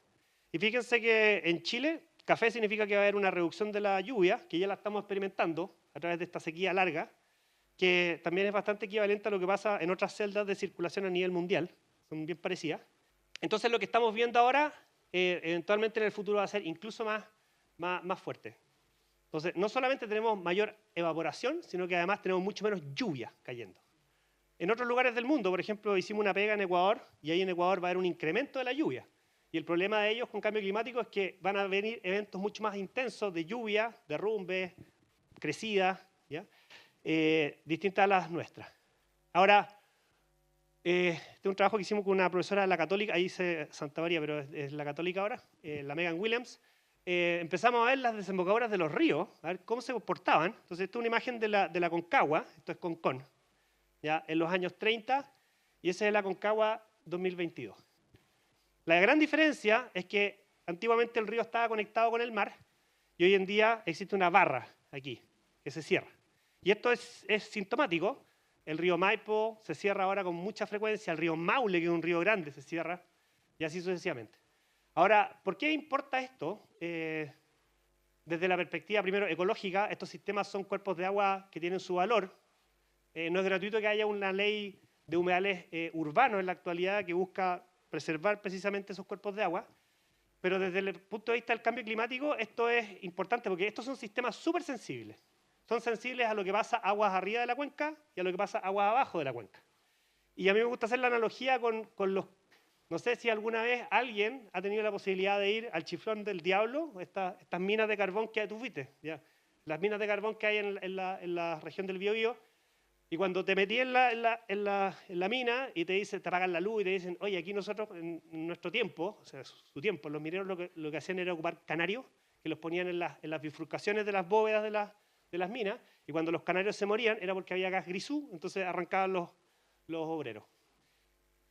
[SPEAKER 2] Y fíjense que en Chile, café significa que va a haber una reducción de la lluvia, que ya la estamos experimentando a través de esta sequía larga, que también es bastante equivalente a lo que pasa en otras celdas de circulación a nivel mundial, son bien parecidas. Entonces lo que estamos viendo ahora, eventualmente en el futuro va a ser incluso más fuerte. Entonces, no solamente tenemos mayor evaporación, sino que además tenemos mucho menos lluvia cayendo. En otros lugares del mundo, por ejemplo, hicimos una pega en Ecuador, y ahí en Ecuador va a haber un incremento de la lluvia. Y el problema de ellos con cambio climático es que van a venir eventos mucho más intensos de lluvia, derrumbes, crecidas, ¿ya? Distintas a las nuestras. Ahora, este es un trabajo que hicimos con una profesora de la Católica, ahí dice Santa María, pero es la Católica ahora, la Megan Williams. Empezamos a ver las desembocaduras de los ríos, a ver cómo se comportaban. Entonces, esta es una imagen de la Aconcagua, esto es Concón, ya en los años 30, y esa es la Aconcagua 2022. La gran diferencia es que antiguamente el río estaba conectado con el mar y hoy en día existe una barra aquí que se cierra. Y esto es sintomático. El río Maipo se cierra ahora con mucha frecuencia, el río Maule, que es un río grande, se cierra, y así sucesivamente. Ahora, ¿por qué importa esto? Desde la perspectiva, primero, ecológica, estos sistemas son cuerpos de agua que tienen su valor. No es gratuito que haya una ley de humedales urbanos en la actualidad que busca preservar precisamente esos cuerpos de agua, pero desde el punto de vista del cambio climático esto es importante porque estos son sistemas súper sensibles. Son sensibles a lo que pasa aguas arriba de la cuenca y a lo que pasa aguas abajo de la cuenca. Y a mí me gusta hacer la analogía con los... No sé si alguna vez alguien ha tenido la posibilidad de ir al Chiflón del Diablo, estas minas de carbón que tú viste, ¿ya? Las minas de carbón que hay en la región del Biobío. Y cuando te metí en la mina y te apagan la luz y te dicen, oye, aquí nosotros en nuestro tiempo, o sea, su tiempo, los mineros lo que hacían era ocupar canarios, que los ponían en las bifurcaciones de las bóvedas de las minas, y cuando los canarios se morían era porque había gas grisú, entonces arrancaban los obreros.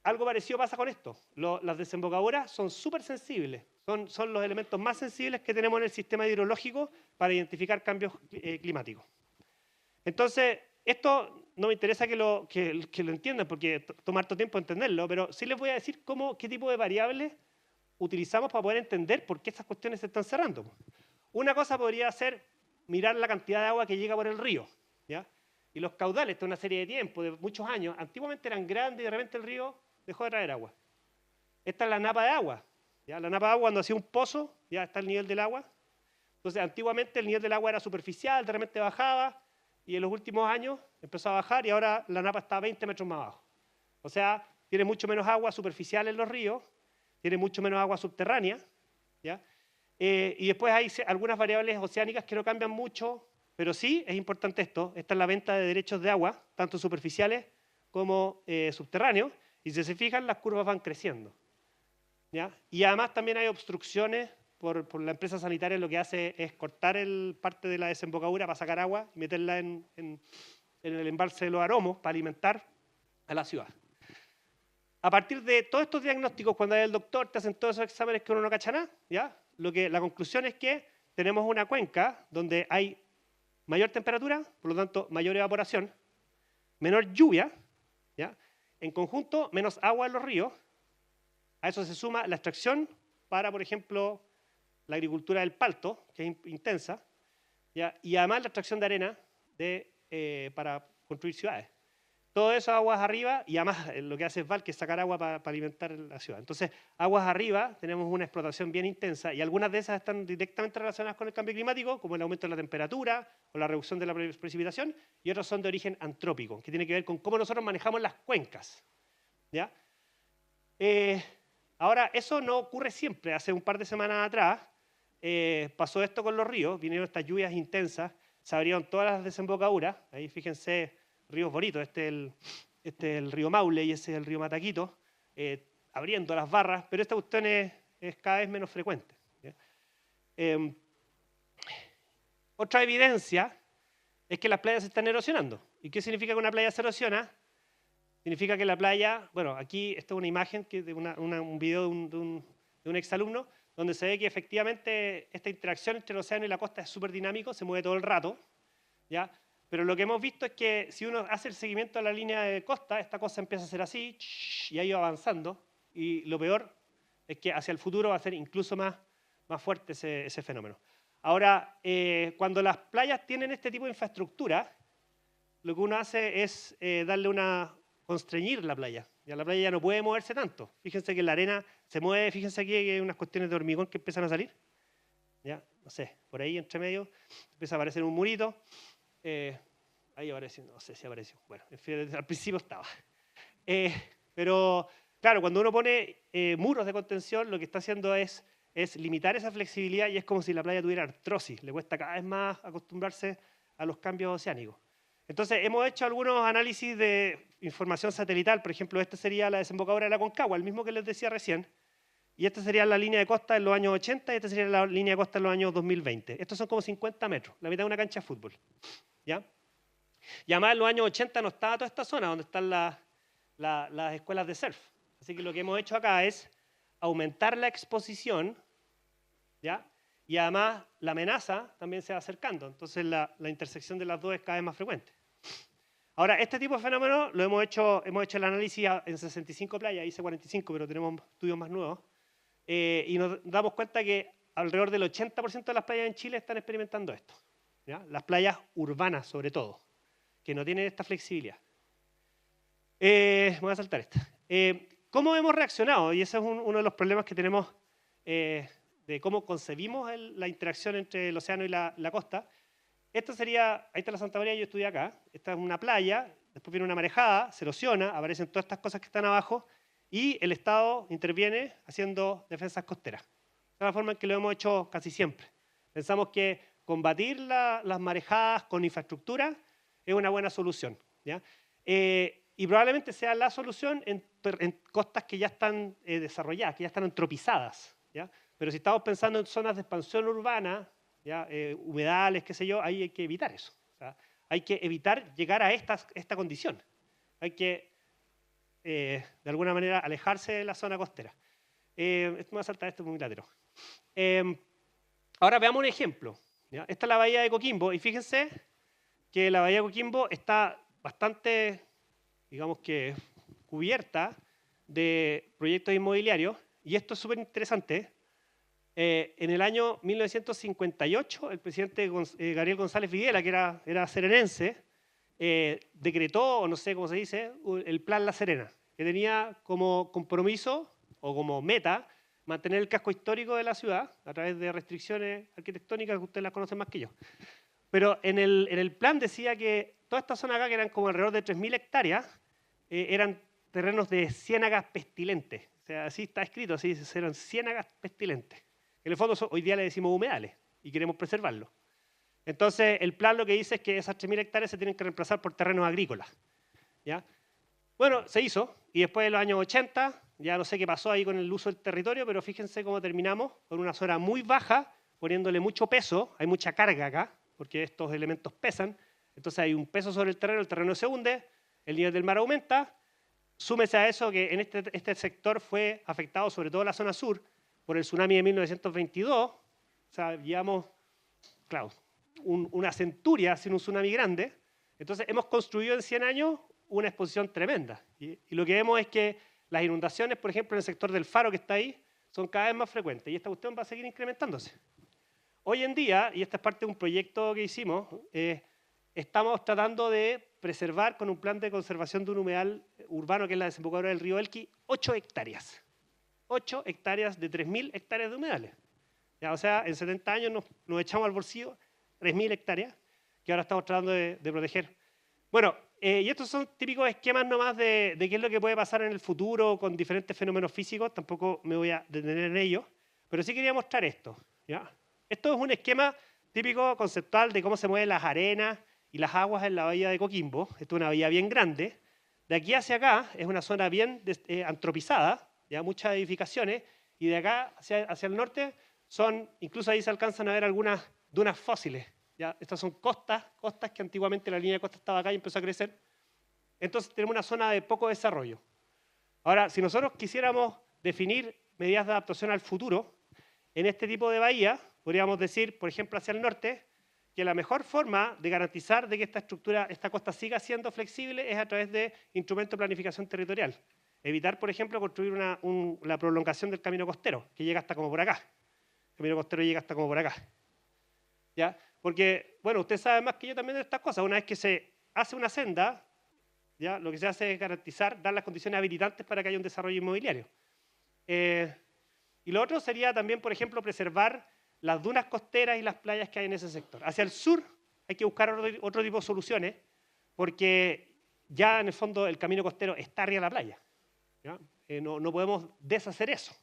[SPEAKER 2] Algo parecido pasa con esto. Las desembocaduras son súper sensibles, son los elementos más sensibles que tenemos en el sistema hidrológico para identificar cambios climáticos. Entonces, esto no me interesa que lo entiendan porque toma harto tiempo entenderlo, pero sí les voy a decir qué tipo de variables utilizamos para poder entender por qué estas cuestiones se están cerrando. Una cosa podría ser mirar la cantidad de agua que llega por el río, ¿ya? Y los caudales, de una serie de tiempo, de muchos años, antiguamente eran grandes y de repente el río dejó de traer agua. Esta es la napa de agua, ¿ya? La napa de agua cuando hacía un pozo, ya está el nivel del agua. Entonces, antiguamente el nivel del agua era superficial, de repente bajaba, y en los últimos años empezó a bajar y ahora la napa está 20 metros más abajo. O sea, tiene mucho menos agua superficial en los ríos, tiene mucho menos agua subterránea, ¿ya? Y después hay algunas variables oceánicas que no cambian mucho, pero sí es importante esto. Esta es la venta de derechos de agua, tanto superficiales como subterráneos, y si se fijan, las curvas van creciendo, ¿ya? Y además también hay obstrucciones por la empresa sanitaria. Lo que hace es cortar parte de la desembocadura para sacar agua y meterla en el embalse de los Aromos para alimentar a la ciudad. A partir de todos estos diagnósticos, cuando hay el doctor, te hacen todos esos exámenes que uno no cacha nada, ¿ya? La conclusión es que tenemos una cuenca donde hay mayor temperatura, por lo tanto, mayor evaporación, menor lluvia, ¿ya? En conjunto, menos agua en los ríos. A eso se suma la extracción para, por ejemplo, la agricultura del palto, que es intensa, ¿ya? Y además la extracción de arena para construir ciudades. Todo eso aguas arriba, y además lo que hace Val, que es sacar agua para alimentar la ciudad. Entonces, aguas arriba tenemos una explotación bien intensa, y algunas de esas están directamente relacionadas con el cambio climático, como el aumento de la temperatura o la reducción de la precipitación, y otras son de origen antrópico, que tiene que ver con cómo nosotros manejamos las cuencas, ¿ya? Ahora, eso no ocurre siempre. Hace un par de semanas atrás pasó esto con los ríos, vinieron estas lluvias intensas, se abrieron todas las desembocaduras, ahí fíjense, ríos bonitos, este es el río Maule y ese es el río Mataquito, abriendo las barras, pero esta cuestión es cada vez menos frecuente, ¿ya? Otra evidencia es que las playas se están erosionando. ¿Y qué significa que una playa se erosiona? Significa que la playa, bueno, aquí esta es una imagen de un video de un exalumno, donde se ve que efectivamente esta interacción entre el océano y la costa es súper dinámico, se mueve todo el rato, ¿ya? Pero lo que hemos visto es que si uno hace el seguimiento a la línea de costa, esta cosa empieza a ser así, y ha ido avanzando, y lo peor es que hacia el futuro va a ser incluso más fuerte ese fenómeno. Ahora, cuando las playas tienen este tipo de infraestructura, lo que uno hace es constreñir la playa. Ya la playa ya no puede moverse tanto. Fíjense que la arena se mueve, fíjense aquí que hay unas cuestiones de hormigón que empiezan a salir. ¿Ya? No sé, por ahí entre medio empieza a aparecer un murito. Ahí apareció, no sé si apareció. Bueno, en fin, al principio estaba. Pero, claro, cuando uno pone muros de contención, lo que está haciendo es limitar esa flexibilidad y es como si la playa tuviera artrosis. Le cuesta cada vez más acostumbrarse a los cambios oceánicos. Entonces, hemos hecho algunos análisis de información satelital. Por ejemplo, esta sería la desembocadura de la Concagua, el mismo que les decía recién. Y esta sería la línea de costa en los años 80 y esta sería la línea de costa en los años 2020. Estos son como 50 metros, la mitad de una cancha de fútbol. ¿Ya? Y además en los años 80 no estaba toda esta zona donde están las escuelas de surf. Así que lo que hemos hecho acá es aumentar la exposición, ¿ya? Y además la amenaza también se va acercando. Entonces la intersección de las dos es cada vez más frecuente. Ahora, este tipo de fenómenos lo hemos hecho el análisis en 65 playas, hice 45, pero tenemos estudios más nuevos. Y nos damos cuenta que alrededor del 80% de las playas en Chile están experimentando esto, ¿ya? Las playas urbanas, sobre todo, que no tienen esta flexibilidad. Me voy a saltar esta. ¿Cómo hemos reaccionado? Y ese es uno de los problemas que tenemos de cómo concebimos la interacción entre el océano y la costa. Esta sería, ahí está la Santa María, yo estudié acá. Esta es una playa, después viene una marejada, se erosiona, aparecen todas estas cosas que están abajo y el Estado interviene haciendo defensas costeras. Esa es la forma en que lo hemos hecho casi siempre. Pensamos que combatir las marejadas con infraestructura es una buena solución, ¿ya? Y probablemente sea la solución en costas que ya están desarrolladas, que ya están antropizadas, ¿ya? Pero si estamos pensando en zonas de expansión urbana, ¿ya? Humedales, qué sé yo, ahí hay que evitar eso. O sea, hay que evitar llegar a esta condición. Hay que, de alguna manera, alejarse de la zona costera. Me voy a saltar esto muy latero. Ahora veamos un ejemplo, ¿ya? Esta es la bahía de Coquimbo y fíjense que la bahía de Coquimbo está bastante, digamos que, cubierta de proyectos inmobiliarios y esto es súper interesante. En el año 1958, el presidente Gabriel González Videla, que era serenense, decretó, o no sé cómo se dice, el Plan La Serena, que tenía como compromiso o como meta mantener el casco histórico de la ciudad a través de restricciones arquitectónicas que ustedes las conocen más que yo. Pero en el plan decía que toda esta zona acá, que eran como alrededor de 3.000 hectáreas, eran terrenos de ciénagas pestilentes. O sea, así está escrito, así eran ciénagas pestilentes. En el fondo hoy día le decimos humedales y queremos preservarlos. Entonces, el plan lo que dice es que esas 3.000 hectáreas se tienen que reemplazar por terrenos agrícolas, ¿ya? Bueno, se hizo y después de los años 80, ya no sé qué pasó ahí con el uso del territorio, pero fíjense cómo terminamos con una zona muy baja, poniéndole mucho peso, hay mucha carga acá, porque estos elementos pesan, entonces hay un peso sobre el terreno se hunde, el nivel del mar aumenta, súmese a eso que en este sector fue afectado, sobre todo la zona sur, por el tsunami de 1922, o sea, llevamos, claro, una centuria sin un tsunami grande, entonces hemos construido en 100 años una exposición tremenda. Y lo que vemos es que las inundaciones, por ejemplo, en el sector del Faro que está ahí, son cada vez más frecuentes y esta cuestión va a seguir incrementándose. Hoy en día, y esta es parte de un proyecto que hicimos, estamos tratando de preservar con un plan de conservación de un humedal urbano, que es la desembocadura del río Elqui, 8 hectáreas. 8 hectáreas de 3.000 hectáreas de humedales. Ya, o sea, en 70 años nos echamos al bolsillo 3.000 hectáreas que ahora estamos tratando de proteger. Bueno, y estos son típicos esquemas nomás de qué es lo que puede pasar en el futuro con diferentes fenómenos físicos. Tampoco me voy a detener en ello, pero sí quería mostrar esto, ¿ya? Esto es un esquema típico conceptual de cómo se mueven las arenas y las aguas en la bahía de Coquimbo. Esto es una bahía bien grande. De aquí hacia acá es una zona bien antropizada, ya muchas edificaciones, y de acá hacia el norte incluso ahí se alcanzan a ver algunas dunas fósiles, ¿ya? Estas son costas que antiguamente la línea de costa estaba acá y empezó a crecer. Entonces tenemos una zona de poco desarrollo. Ahora, si nosotros quisiéramos definir medidas de adaptación al futuro, en este tipo de bahía, podríamos decir, por ejemplo, hacia el norte, que la mejor forma de garantizar de que esta costa siga siendo flexible es a través de instrumentos de planificación territorial. Evitar, por ejemplo, construir la prolongación del camino costero, que llega hasta como por acá. El camino costero llega hasta como por acá. ¿Ya? Porque, bueno, usted sabe más que yo también de estas cosas. Una vez que se hace una senda, ¿ya? Lo que se hace es garantizar, dar las condiciones habilitantes para que haya un desarrollo inmobiliario. Y lo otro sería también, por ejemplo, preservar las dunas costeras y las playas que hay en ese sector. Hacia el sur hay que buscar otro tipo de soluciones, porque ya en el fondo el camino costero está arriba de la playa. ¿Ya? No podemos deshacer eso.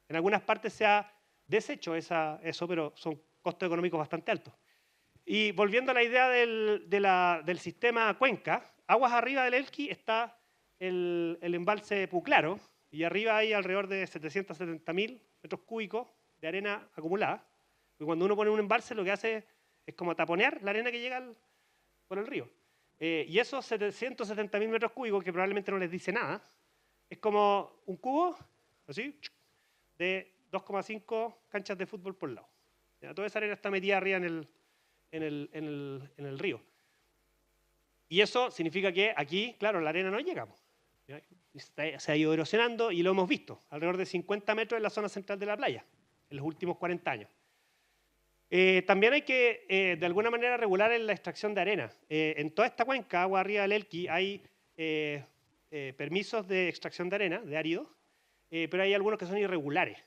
[SPEAKER 2] En algunas partes se ha deshecho eso, pero son costos económicos bastante altos. Y volviendo a la idea del sistema cuenca, aguas arriba del Elqui está el embalse Puclaro, y arriba hay alrededor de 770.000 metros cúbicos de arena acumulada. Y cuando uno pone un embalse, lo que hace es como taponear la arena que llega por el río. Y esos 770.000 metros cúbicos, que probablemente no les dice nada, es como un cubo, así, de 2,5 canchas de fútbol por lado. ¿Ya? Toda esa arena está metida arriba en el río. Y eso significa que aquí, claro, la arena no llega. ¿Ya? Se ha ido erosionando y lo hemos visto, alrededor de 50 metros en la zona central de la playa, en los últimos 40 años. También hay que, de alguna manera, regular en la extracción de arena. En toda esta cuenca, agua arriba del Elqui, hay permisos de extracción de arena, de áridos, pero hay algunos que son irregulares.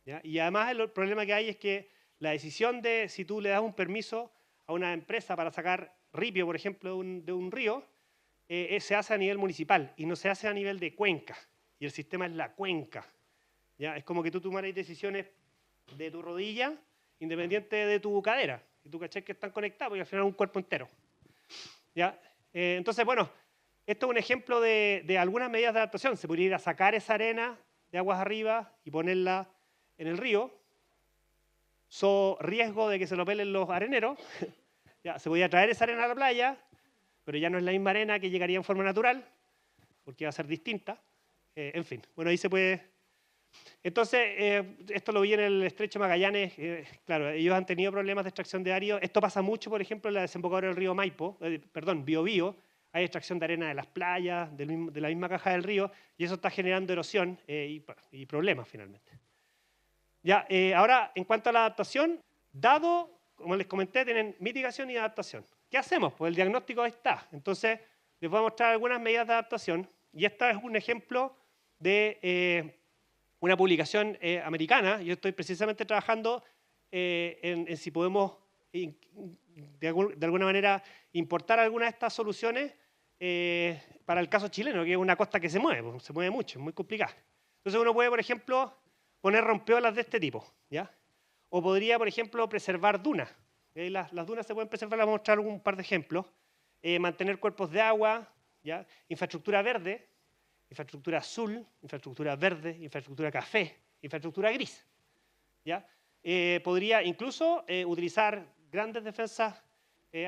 [SPEAKER 2] ¿Ya? Y además el problema que hay es que la decisión de si tú le das un permiso a una empresa para sacar ripio, por ejemplo, de un río, se hace a nivel municipal y no se hace a nivel de cuenca. Y el sistema es la cuenca. ¿Ya? Es como que tú tomaras decisiones de tu rodilla independiente de tu cadera. Y tú cachai que están conectados y al final es un cuerpo entero. ¿Ya? Entonces, bueno, esto es un ejemplo de algunas medidas de adaptación. Se podría ir a sacar esa arena de aguas arriba y ponerla en el río. Riesgo de que se lo pelen los areneros. Ya, se podría traer esa arena a la playa, pero ya no es la misma arena que llegaría en forma natural, porque va a ser distinta. En fin, bueno, ahí se puede... Entonces, esto lo vi en el Estrecho Magallanes. Claro, ellos han tenido problemas de extracción de árido. Esto pasa mucho, por ejemplo, en la desembocadura del río Maipo, Biobío. Hay extracción de arena de las playas, de la misma caja del río, y eso está generando erosión y problemas finalmente. Ya, ahora, en cuanto a la adaptación, dado, como les comenté, tienen mitigación y adaptación. ¿Qué hacemos? Pues el diagnóstico ahí está. Entonces, les voy a mostrar algunas medidas de adaptación. Y esta es un ejemplo de una publicación americana. Yo estoy precisamente trabajando en si podemos, de alguna manera, importar alguna de estas soluciones para el caso chileno, que es una costa que se mueve mucho, es muy complicada. Entonces uno puede, por ejemplo, poner rompeolas de este tipo, ¿ya? O podría, por ejemplo, preservar dunas. Las dunas se pueden preservar, les voy a mostrar un par de ejemplos. Mantener cuerpos de agua, ¿ya? Infraestructura verde, infraestructura azul, infraestructura verde, infraestructura café, infraestructura gris. ¿Ya? Podría incluso utilizar grandes defensas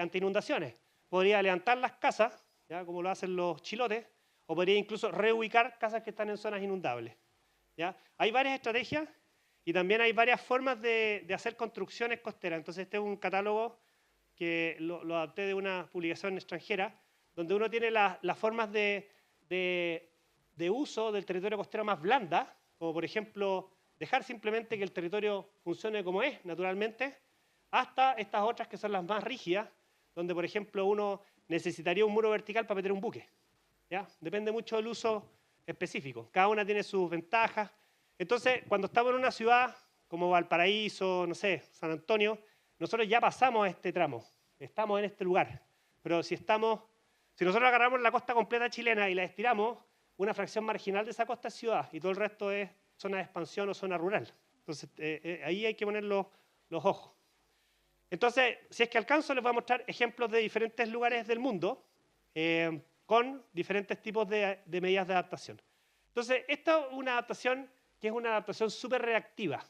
[SPEAKER 2] ante inundaciones. Podría levantar las casas, ¿ya? Como lo hacen los chilotes, o podría incluso reubicar casas que están en zonas inundables. ¿Ya? Hay varias estrategias y también hay varias formas de hacer construcciones costeras. Entonces este es un catálogo que lo adapté de una publicación extranjera, donde uno tiene las formas de uso del territorio costero más blanda, como por ejemplo dejar simplemente que el territorio funcione como es naturalmente, hasta estas otras que son las más rígidas, donde por ejemplo uno necesitaría un muro vertical para meter un buque. ¿Ya? Depende mucho del uso específico. Cada una tiene sus ventajas. Entonces, cuando estamos en una ciudad como Valparaíso, no sé, San Antonio, nosotros ya pasamos a este tramo, estamos en este lugar. Pero si nosotros agarramos la costa completa chilena y la estiramos, una fracción marginal de esa costa es ciudad y todo el resto es zona de expansión o zona rural. Entonces, ahí hay que poner los ojos. Entonces, si es que alcanzo, les voy a mostrar ejemplos de diferentes lugares del mundo con diferentes tipos de medidas de adaptación. Entonces, esta es una adaptación que es una adaptación súper reactiva,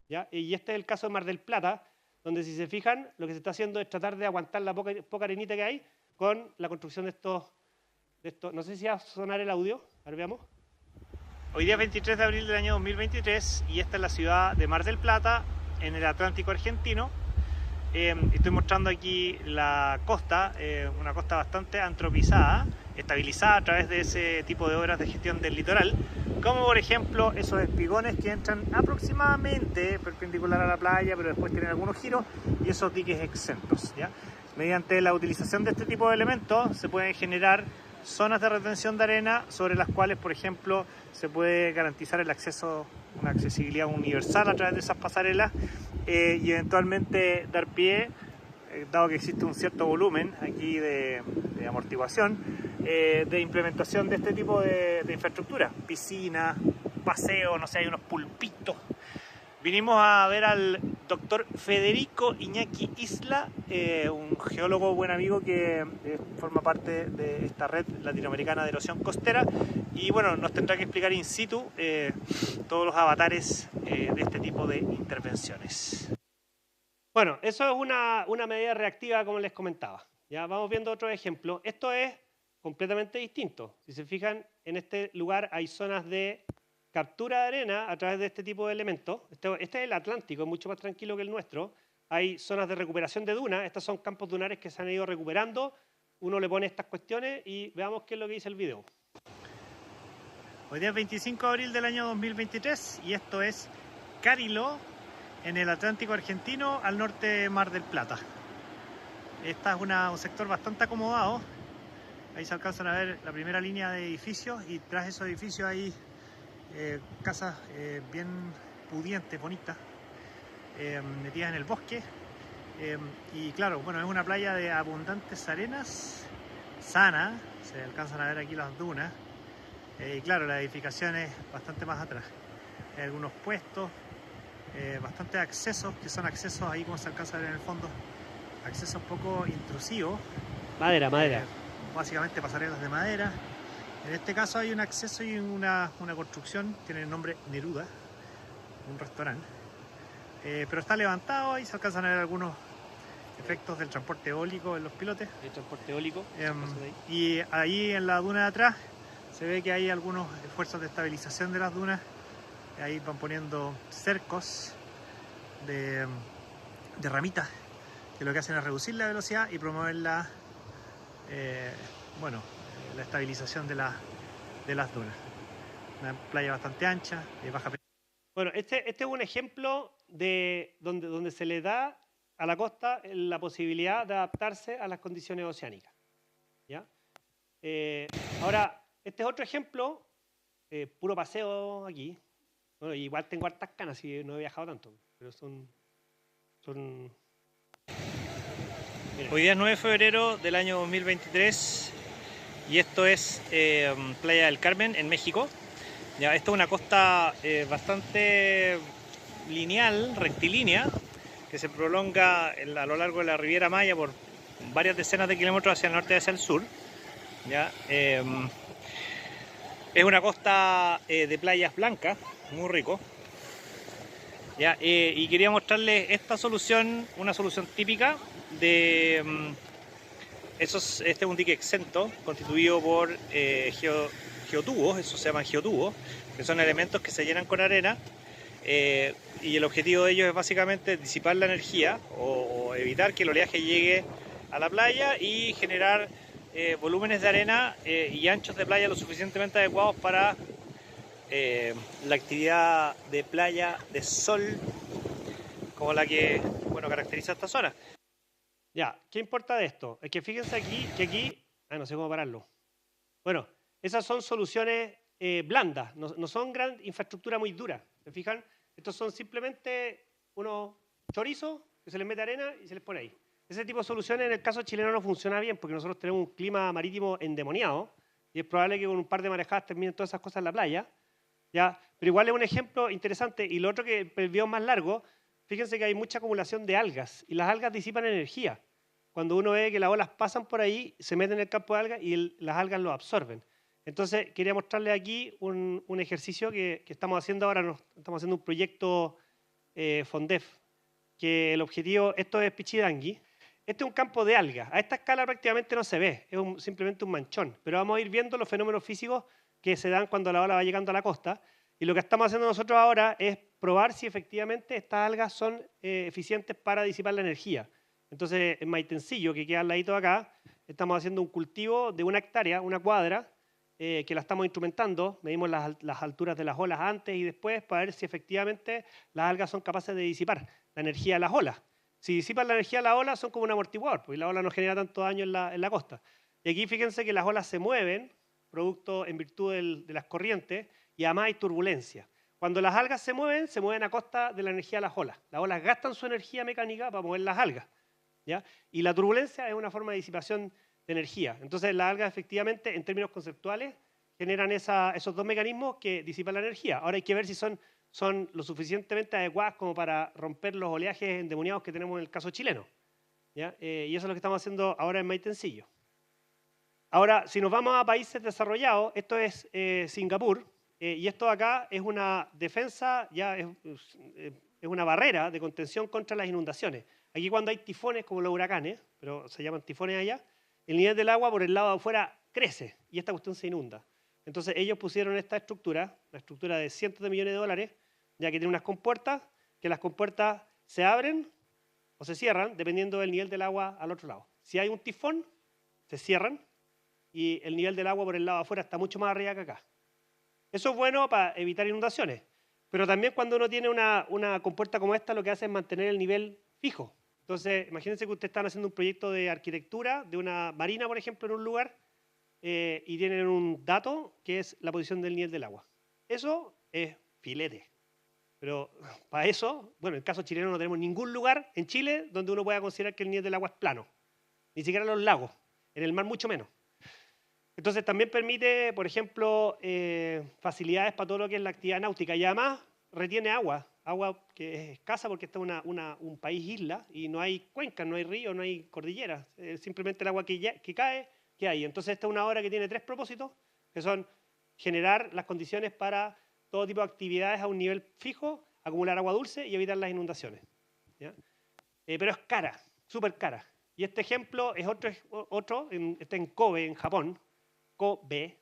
[SPEAKER 2] ¿ya? Y este es el caso de Mar del Plata, donde si se fijan, lo que se está haciendo es tratar de aguantar la poca arenita que hay con la construcción de estos. No sé si va a sonar el audio, a ver, veamos. Hoy día es 23 de abril del año 2023 y esta es la ciudad de Mar del Plata, en el Atlántico argentino. Estoy mostrando aquí la costa, una costa bastante antropizada, estabilizada a través de ese tipo de obras de gestión del litoral, como por ejemplo esos espigones que entran aproximadamente perpendicular a la playa, pero después tienen algunos giros, y esos diques exentos, ¿ya? Mediante la utilización de este tipo de elementos se pueden generar zonas de retención de arena sobre las cuales, por ejemplo, se puede garantizar el acceso, una accesibilidad universal a través de esas pasarelas, y eventualmente dar pie, dado que existe un cierto volumen aquí de amortiguación, de implementación de este tipo de infraestructura, piscina, paseo, no sé, hay unos pulpitos. Vinimos a ver al doctor Federico Iñaki Isla, un geólogo buen amigo que forma parte de esta red latinoamericana de erosión costera, y bueno, nos tendrá que explicar in situ todos los avatares de este tipo de intervenciones. Bueno, eso es una medida reactiva, como les comentaba. Ya vamos viendo otro ejemplo. Esto es completamente distinto. Si se fijan, en este lugar hay zonas de captura de arena a través de este tipo de elementos. Este es el Atlántico, es mucho más tranquilo que el nuestro. Hay zonas de recuperación de dunas. Estos son campos dunares que se han ido recuperando. Uno le pone estas cuestiones y veamos qué es lo que dice el video. Hoy día es 25 de abril del año 2023 y esto es Carilo, en el Atlántico argentino, al norte de Mar del Plata. Este es un sector bastante acomodado. Ahí se alcanzan a ver la primera línea de edificios, y tras esos edificios hay casas bien pudientes, bonitas, metidas en el bosque. Y claro, bueno, es una playa de abundantes arenas, sana, se alcanzan a ver aquí las dunas. Y claro, la edificación es bastante más atrás. Hay algunos puestos, bastantes accesos, que son accesos ahí, como se alcanza a ver en el fondo, accesos un poco intrusivos. Madera. Básicamente pasarelas de madera. En este caso hay un acceso y una construcción, tiene el nombre Neruda, un restaurante. Pero está levantado y se alcanzan a ver algunos efectos del transporte eólico en los pilotes. El transporte eólico. Y ahí en la duna de atrás se ve que hay algunos esfuerzos de estabilización de las dunas. Ahí van poniendo cercos de ramitas, que lo que hacen es reducir la velocidad y promover la estabilización de las dunas. Una playa bastante ancha, de baja. Bueno, este es un ejemplo de donde se le da a la costa la posibilidad de adaptarse a las condiciones oceánicas, ¿ya? Ahora, este es otro ejemplo, puro paseo aquí. Bueno, igual tengo hartas canas y no he viajado tanto, pero son... Hoy día es 9 de febrero del año 2023 y esto es Playa del Carmen, en México. Ya, esto es una costa bastante lineal, rectilínea, que se prolonga a lo largo de la Riviera Maya por varias decenas de kilómetros hacia el norte y hacia el sur. ¿Ya? Es una costa de playas blancas, muy rico. ¿Ya? Y quería mostrarles esta solución, una solución típica de este es un dique exento constituido por geotubos, eso se llaman geotubos, que son elementos que se llenan con arena, y el objetivo de ellos es básicamente disipar la energía o evitar que el oleaje llegue a la playa y generar volúmenes de arena y anchos de playa lo suficientemente adecuados para la actividad de playa de sol como la que caracteriza esta zona. Ya, ¿qué importa de esto? Es que fíjense aquí, no sé cómo pararlo. Bueno, esas son soluciones blandas, no son gran infraestructura muy dura. ¿Se fijan? Estos son simplemente unos chorizos que se les mete arena y se les pone ahí. Ese tipo de soluciones en el caso chileno no funciona bien porque nosotros tenemos un clima marítimo endemoniado y es probable que con un par de marejadas terminen todas esas cosas en la playa. ¿Ya? Pero igual es un ejemplo interesante. Y lo otro, que el video más largo, fíjense que hay mucha acumulación de algas y las algas disipan energía. Cuando uno ve que las olas pasan por ahí, se meten en el campo de algas y las algas lo absorben. Entonces quería mostrarles aquí un ejercicio que estamos haciendo ahora. Estamos haciendo un proyecto FONDEF, que el objetivo, esto es Pichidangui, este es un campo de algas. A esta escala prácticamente no se ve, es simplemente un manchón, pero vamos a ir viendo los fenómenos físicos que se dan cuando la ola va llegando a la costa. Y lo que estamos haciendo nosotros ahora es probar si efectivamente estas algas son eficientes para disipar la energía. Entonces, en Maitencillo, que queda al ladito de acá, estamos haciendo un cultivo de 1 hectárea, 1 cuadra, que la estamos instrumentando. Medimos las alturas de las olas antes y después para ver si efectivamente las algas son capaces de disipar la energía de las olas. Si disipan la energía de la ola, son como un amortiguador, porque la ola no genera tanto daño en la costa. Y aquí fíjense que las olas se mueven, producto en virtud de las corrientes, y además hay turbulencia. Cuando las algas se mueven a costa de la energía de las olas. Las olas gastan su energía mecánica para mover las algas, ¿ya? Y la turbulencia es una forma de disipación de energía. Entonces las algas efectivamente, en términos conceptuales, generan esos dos mecanismos que disipan la energía. Ahora hay que ver si son lo suficientemente adecuadas como para romper los oleajes endemoniados que tenemos en el caso chileno, ¿ya? Y eso es lo que estamos haciendo ahora en Maitencillo. Ahora, si nos vamos a países desarrollados, esto es Singapur, y esto acá es una defensa, ya es una barrera de contención contra las inundaciones. Aquí cuando hay tifones como los huracanes, pero se llaman tifones allá, el nivel del agua por el lado de afuera crece y esta cuestión se inunda. Entonces ellos pusieron esta estructura, una estructura de cientos de millones de dólares, ya que tiene unas compuertas, que las compuertas se abren o se cierran dependiendo del nivel del agua al otro lado. Si hay un tifón, se cierran y el nivel del agua por el lado de afuera está mucho más arriba que acá. Eso es bueno para evitar inundaciones, pero también cuando uno tiene una compuerta como esta, lo que hace es mantener el nivel fijo. Entonces, imagínense que ustedes están haciendo un proyecto de arquitectura de una marina, por ejemplo, en un lugar, y tienen un dato que es la posición del nivel del agua. Eso es filete. Pero para eso, bueno, en el caso chileno no tenemos ningún lugar en Chile donde uno pueda considerar que el nivel del agua es plano. Ni siquiera los lagos, en el mar mucho menos. Entonces también permite, por ejemplo, facilidades para todo lo que es la actividad náutica y además retiene agua que es escasa porque está un país isla y no hay cuencas, no hay ríos, no hay cordilleras, simplemente el agua que cae, que hay. Entonces esta es una obra que tiene 3 propósitos, que son generar las condiciones para todo tipo de actividades a un nivel fijo, acumular agua dulce y evitar las inundaciones, ¿ya? Pero es cara, súper cara. Y este ejemplo es otro está en Kobe, en Japón, Kobe.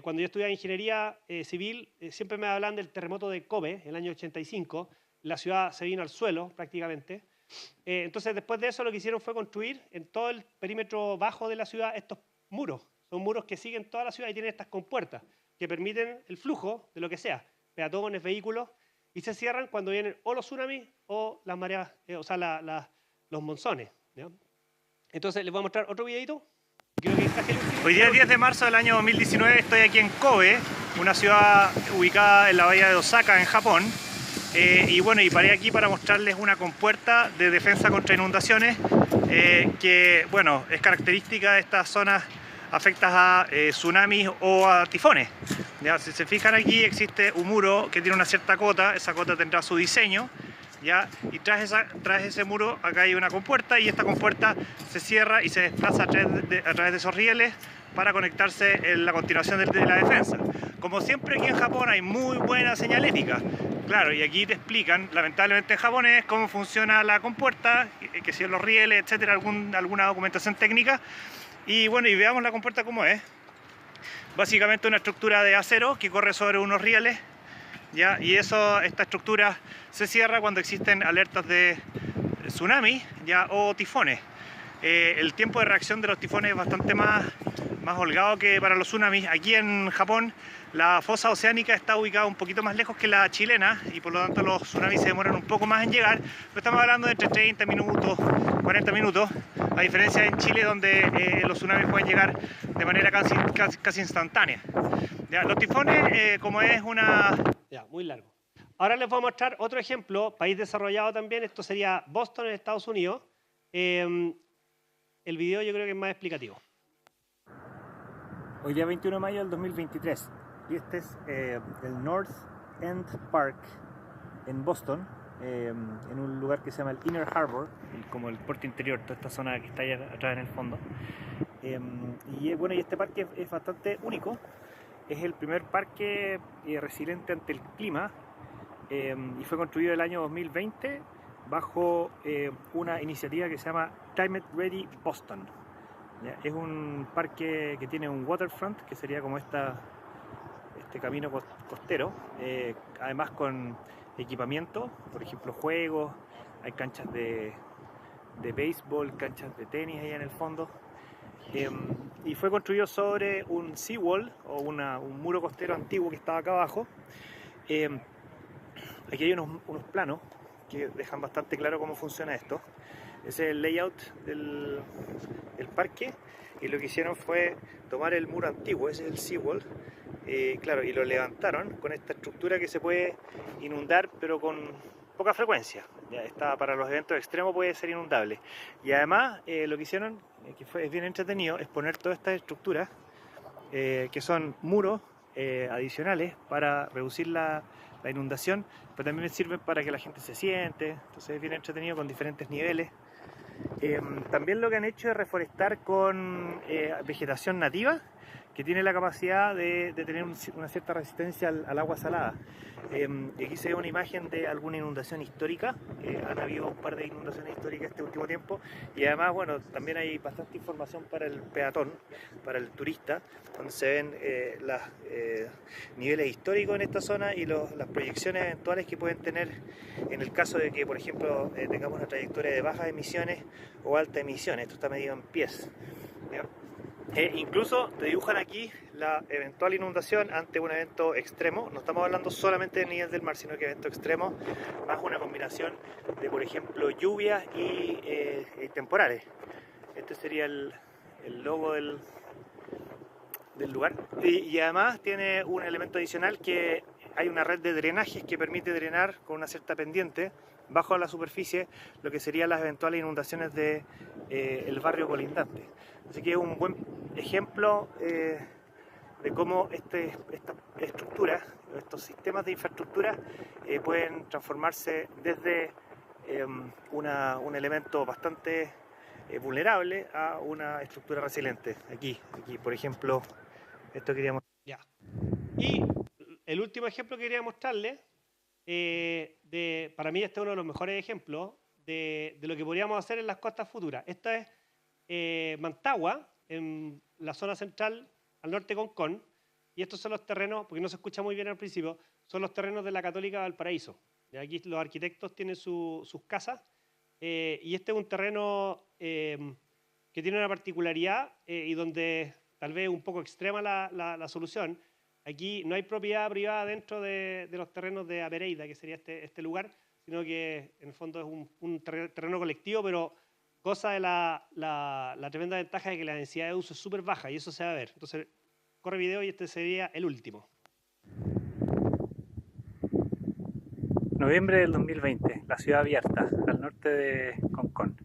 [SPEAKER 2] Cuando yo estudiaba ingeniería civil, siempre me hablaban del terremoto de Kobe, en el año 85. La ciudad se vino al suelo prácticamente. Entonces, después de eso, lo que hicieron fue construir en todo el perímetro bajo de la ciudad estos muros. Son muros que siguen toda la ciudad y tienen estas compuertas que permiten el flujo de lo que sea, peatones, vehículos, y se cierran cuando vienen o los tsunamis o las mareas, o sea, los monzones, ¿ya? Entonces, les voy a mostrar otro videito. Hoy día es 10 de marzo del año 2019, estoy aquí en Kobe, una ciudad ubicada en la bahía de Osaka, en Japón. Y bueno, y paré aquí para mostrarles una compuerta de defensa contra inundaciones que, bueno, es característica de estas zonas afectas a tsunamis o a tifones. ¿Ya? Si se fijan aquí existe un muro que tiene una cierta cota, esa cota tendrá su diseño, ¿ya? Y tras ese muro acá hay una compuerta y esta compuerta se cierra y se desplaza a través de esos rieles para conectarse en la continuación de la defensa. Como siempre aquí en Japón hay muy buena señalética. Claro, y aquí te explican, lamentablemente en japonés, cómo funciona la compuerta, que si los rieles, etcétera, alguna documentación técnica. Y bueno, y veamos la compuerta como es. Básicamente una estructura de acero que corre sobre unos rieles, ¿ya? Y esta estructura se cierra cuando existen alertas de tsunami, ¿ya? O tifones. El tiempo de reacción de los tifones es bastante más holgado que para los tsunamis. Aquí en Japón la fosa oceánica está ubicada un poquito más lejos que la chilena y por lo tanto los tsunamis se demoran un poco más en llegar, pero estamos hablando de entre 30 minutos, 40 minutos, a diferencia en Chile donde los tsunamis pueden llegar de manera casi instantánea. ¿Ya? Los tifones, como es una... Ya, muy largo. Ahora les voy a mostrar otro ejemplo, país desarrollado también, esto sería Boston en Estados Unidos. El video yo creo que es más explicativo.
[SPEAKER 3] Hoy día 21 de mayo del 2023 y este es el North End Park en Boston, en un lugar que se llama el Inner Harbor, como el puerto interior, toda esta zona que está allá atrás en el fondo. Y bueno, y este parque es bastante único, es el primer parque resiliente ante el clima y fue construido el año 2020 bajo una iniciativa que se llama Climate Ready Boston. ¿Ya? Es un parque que tiene un waterfront, que sería como este camino costero, además con equipamiento, por ejemplo juegos, hay canchas de béisbol, canchas de tenis ahí en el fondo. Y fue construido sobre un seawall o un muro costero antiguo que estaba acá abajo. Aquí hay unos planos que dejan bastante claro cómo funciona esto. Ese es el layout del parque, y lo que hicieron fue tomar el muro antiguo, ese es el seawall, claro, y lo levantaron con esta estructura que se puede inundar pero con poca frecuencia. Ya está, para los eventos extremos puede ser inundable. Y además lo que hicieron, es bien entretenido, es poner todas estas estructuras que son muros adicionales para reducir la inundación, pero también sirven para que la gente se siente. Entonces es bien entretenido con diferentes niveles. También lo que han hecho es reforestar con vegetación nativa que tiene la capacidad de tener una cierta resistencia al agua salada. Y aquí se ve una imagen de alguna inundación histórica. Han habido un par de inundaciones históricas este último tiempo, y además, bueno, también hay bastante información para el peatón, para el turista, donde se ven los niveles históricos en esta zona y las proyecciones eventuales que pueden tener en el caso de que, por ejemplo, tengamos una trayectoria de bajas emisiones o altas emisiones. Esto está medido en pies, ¿ya? Incluso te dibujan aquí la eventual inundación ante un evento extremo. No estamos hablando solamente del nivel del mar, sino que evento extremo más una combinación de, por ejemplo, lluvias y temporales. Este sería el logo del lugar. Y además tiene un elemento adicional, que hay una red de drenajes que permite drenar con una cierta pendiente bajo la superficie lo que serían las eventuales inundaciones de el barrio colindante. Así que es un buen ejemplo de cómo estas estructuras, estos sistemas de infraestructura pueden transformarse desde un elemento bastante vulnerable a una estructura resiliente. Aquí por ejemplo, esto queríamos...
[SPEAKER 2] Ya. Y el último ejemplo que quería mostrarles, para mí este es uno de los mejores ejemplos de lo que podríamos hacer en las costas futuras. Esto es Mantagua, en la zona central, al norte de Concón, y estos son los terrenos, porque no se escucha muy bien al principio, son los terrenos de la Católica Valparaíso. Y aquí los arquitectos tienen sus casas, y este es un terreno que tiene una particularidad y donde tal vez un poco extrema la solución. Aquí no hay propiedad privada dentro de los terrenos de Apereida, que sería este lugar, sino que en el fondo es un terreno colectivo, pero goza de la tremenda ventaja de que la densidad de uso es súper baja, y eso se va a ver. Entonces, corre video y este sería el último.
[SPEAKER 3] Noviembre del 2020, la ciudad abierta, al norte de Concón.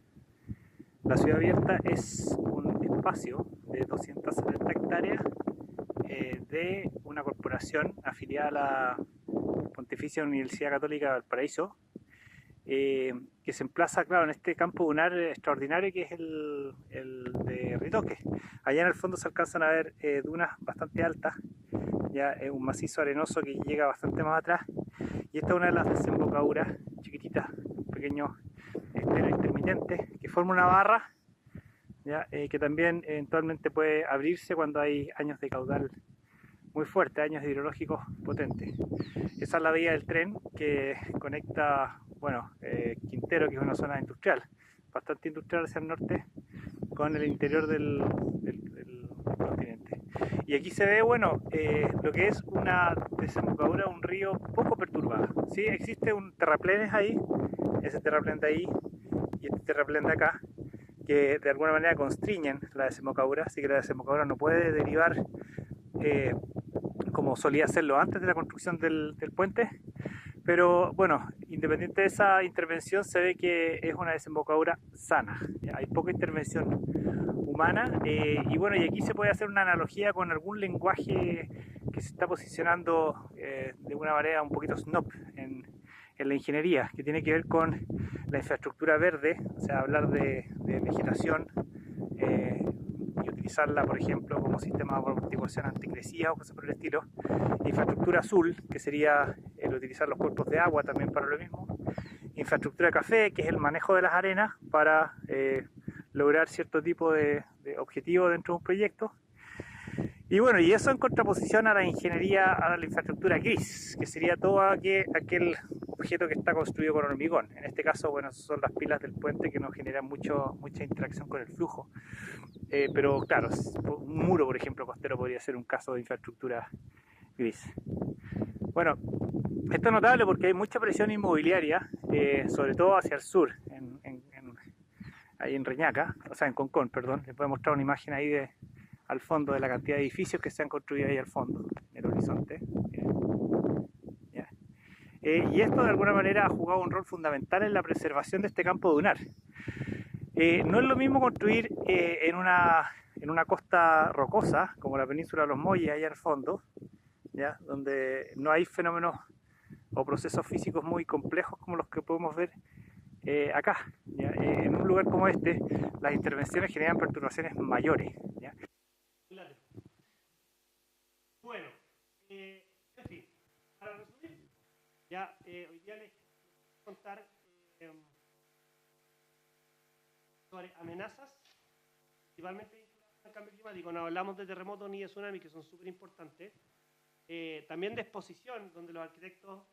[SPEAKER 3] La ciudad abierta es un espacio de 270 hectáreas de una corporación afiliada a la Pontificia Universidad Católica de Valparaíso, que se emplaza, claro, en este campo dunar extraordinario que es el de Ritoque. Allá en el fondo se alcanzan a ver dunas bastante altas, ya un macizo arenoso que llega bastante más atrás, y esta es una de las desembocaduras chiquititas, pequeños esteros intermitentes que forman una barra, ya, que también eventualmente puede abrirse cuando hay años de caudal muy fuerte, años hidrológicos potentes. Esa es la vía del tren que conecta, bueno, Quintero, que es una zona industrial, bastante industrial hacia el norte, con el interior del continente. Y aquí se ve, bueno, lo que es una desembocadura de un río poco perturbada. Sí, existe un terraplén ahí, ese terraplén de ahí y este terraplén de acá, que de alguna manera constriñen la desembocadura, así que la desembocadura no puede derivar como solía hacerlo antes de la construcción del puente. Pero bueno, independiente de esa intervención, se ve que es una desembocadura sana. Hay poca intervención humana, y bueno, y aquí se puede hacer una analogía con algún lenguaje que se está posicionando de una manera un poquito snob en la ingeniería, que tiene que ver con la infraestructura verde, o sea, hablar de vegetación y utilizarla, por ejemplo, como sistema de amortiguación anticrecía o cosas por el estilo. Infraestructura azul, que sería el utilizar los cuerpos de agua también para lo mismo. infraestructura de café, que es el manejo de las arenas para lograr cierto tipo de objetivo dentro de un proyecto. Y bueno, y eso en contraposición a la ingeniería, a la infraestructura gris, que sería todo aquel objeto que está construido con hormigón. En este caso, bueno, son las pilas del puente que no generan mucha interacción con el flujo. Pero claro, un muro, por ejemplo, costero podría ser un caso de infraestructura gris. Bueno, esto es notable porque hay mucha presión inmobiliaria, sobre todo hacia el sur, ahí en Reñaca, o sea, en Concón, perdón. Les voy a mostrar una imagen ahí al fondo de la cantidad de edificios que se han construido ahí al fondo, en el horizonte. ¿Ya? Y esto de alguna manera ha jugado un rol fundamental en la preservación de este campo dunar. No es lo mismo construir en una costa rocosa, como la península de los Molles, ahí al fondo, ¿ya? Donde no hay fenómenos o procesos físicos muy complejos como los que podemos ver acá. ¿Ya? En un lugar como este, las intervenciones generan perturbaciones mayores. ¿Ya?
[SPEAKER 2] Bueno, en fin, para resumir, ya hoy día les voy a contar sobre amenazas, principalmente vinculadas al cambio climático. No hablamos de terremotos ni de tsunamis, que son súper importantes. También de exposición, donde los arquitectos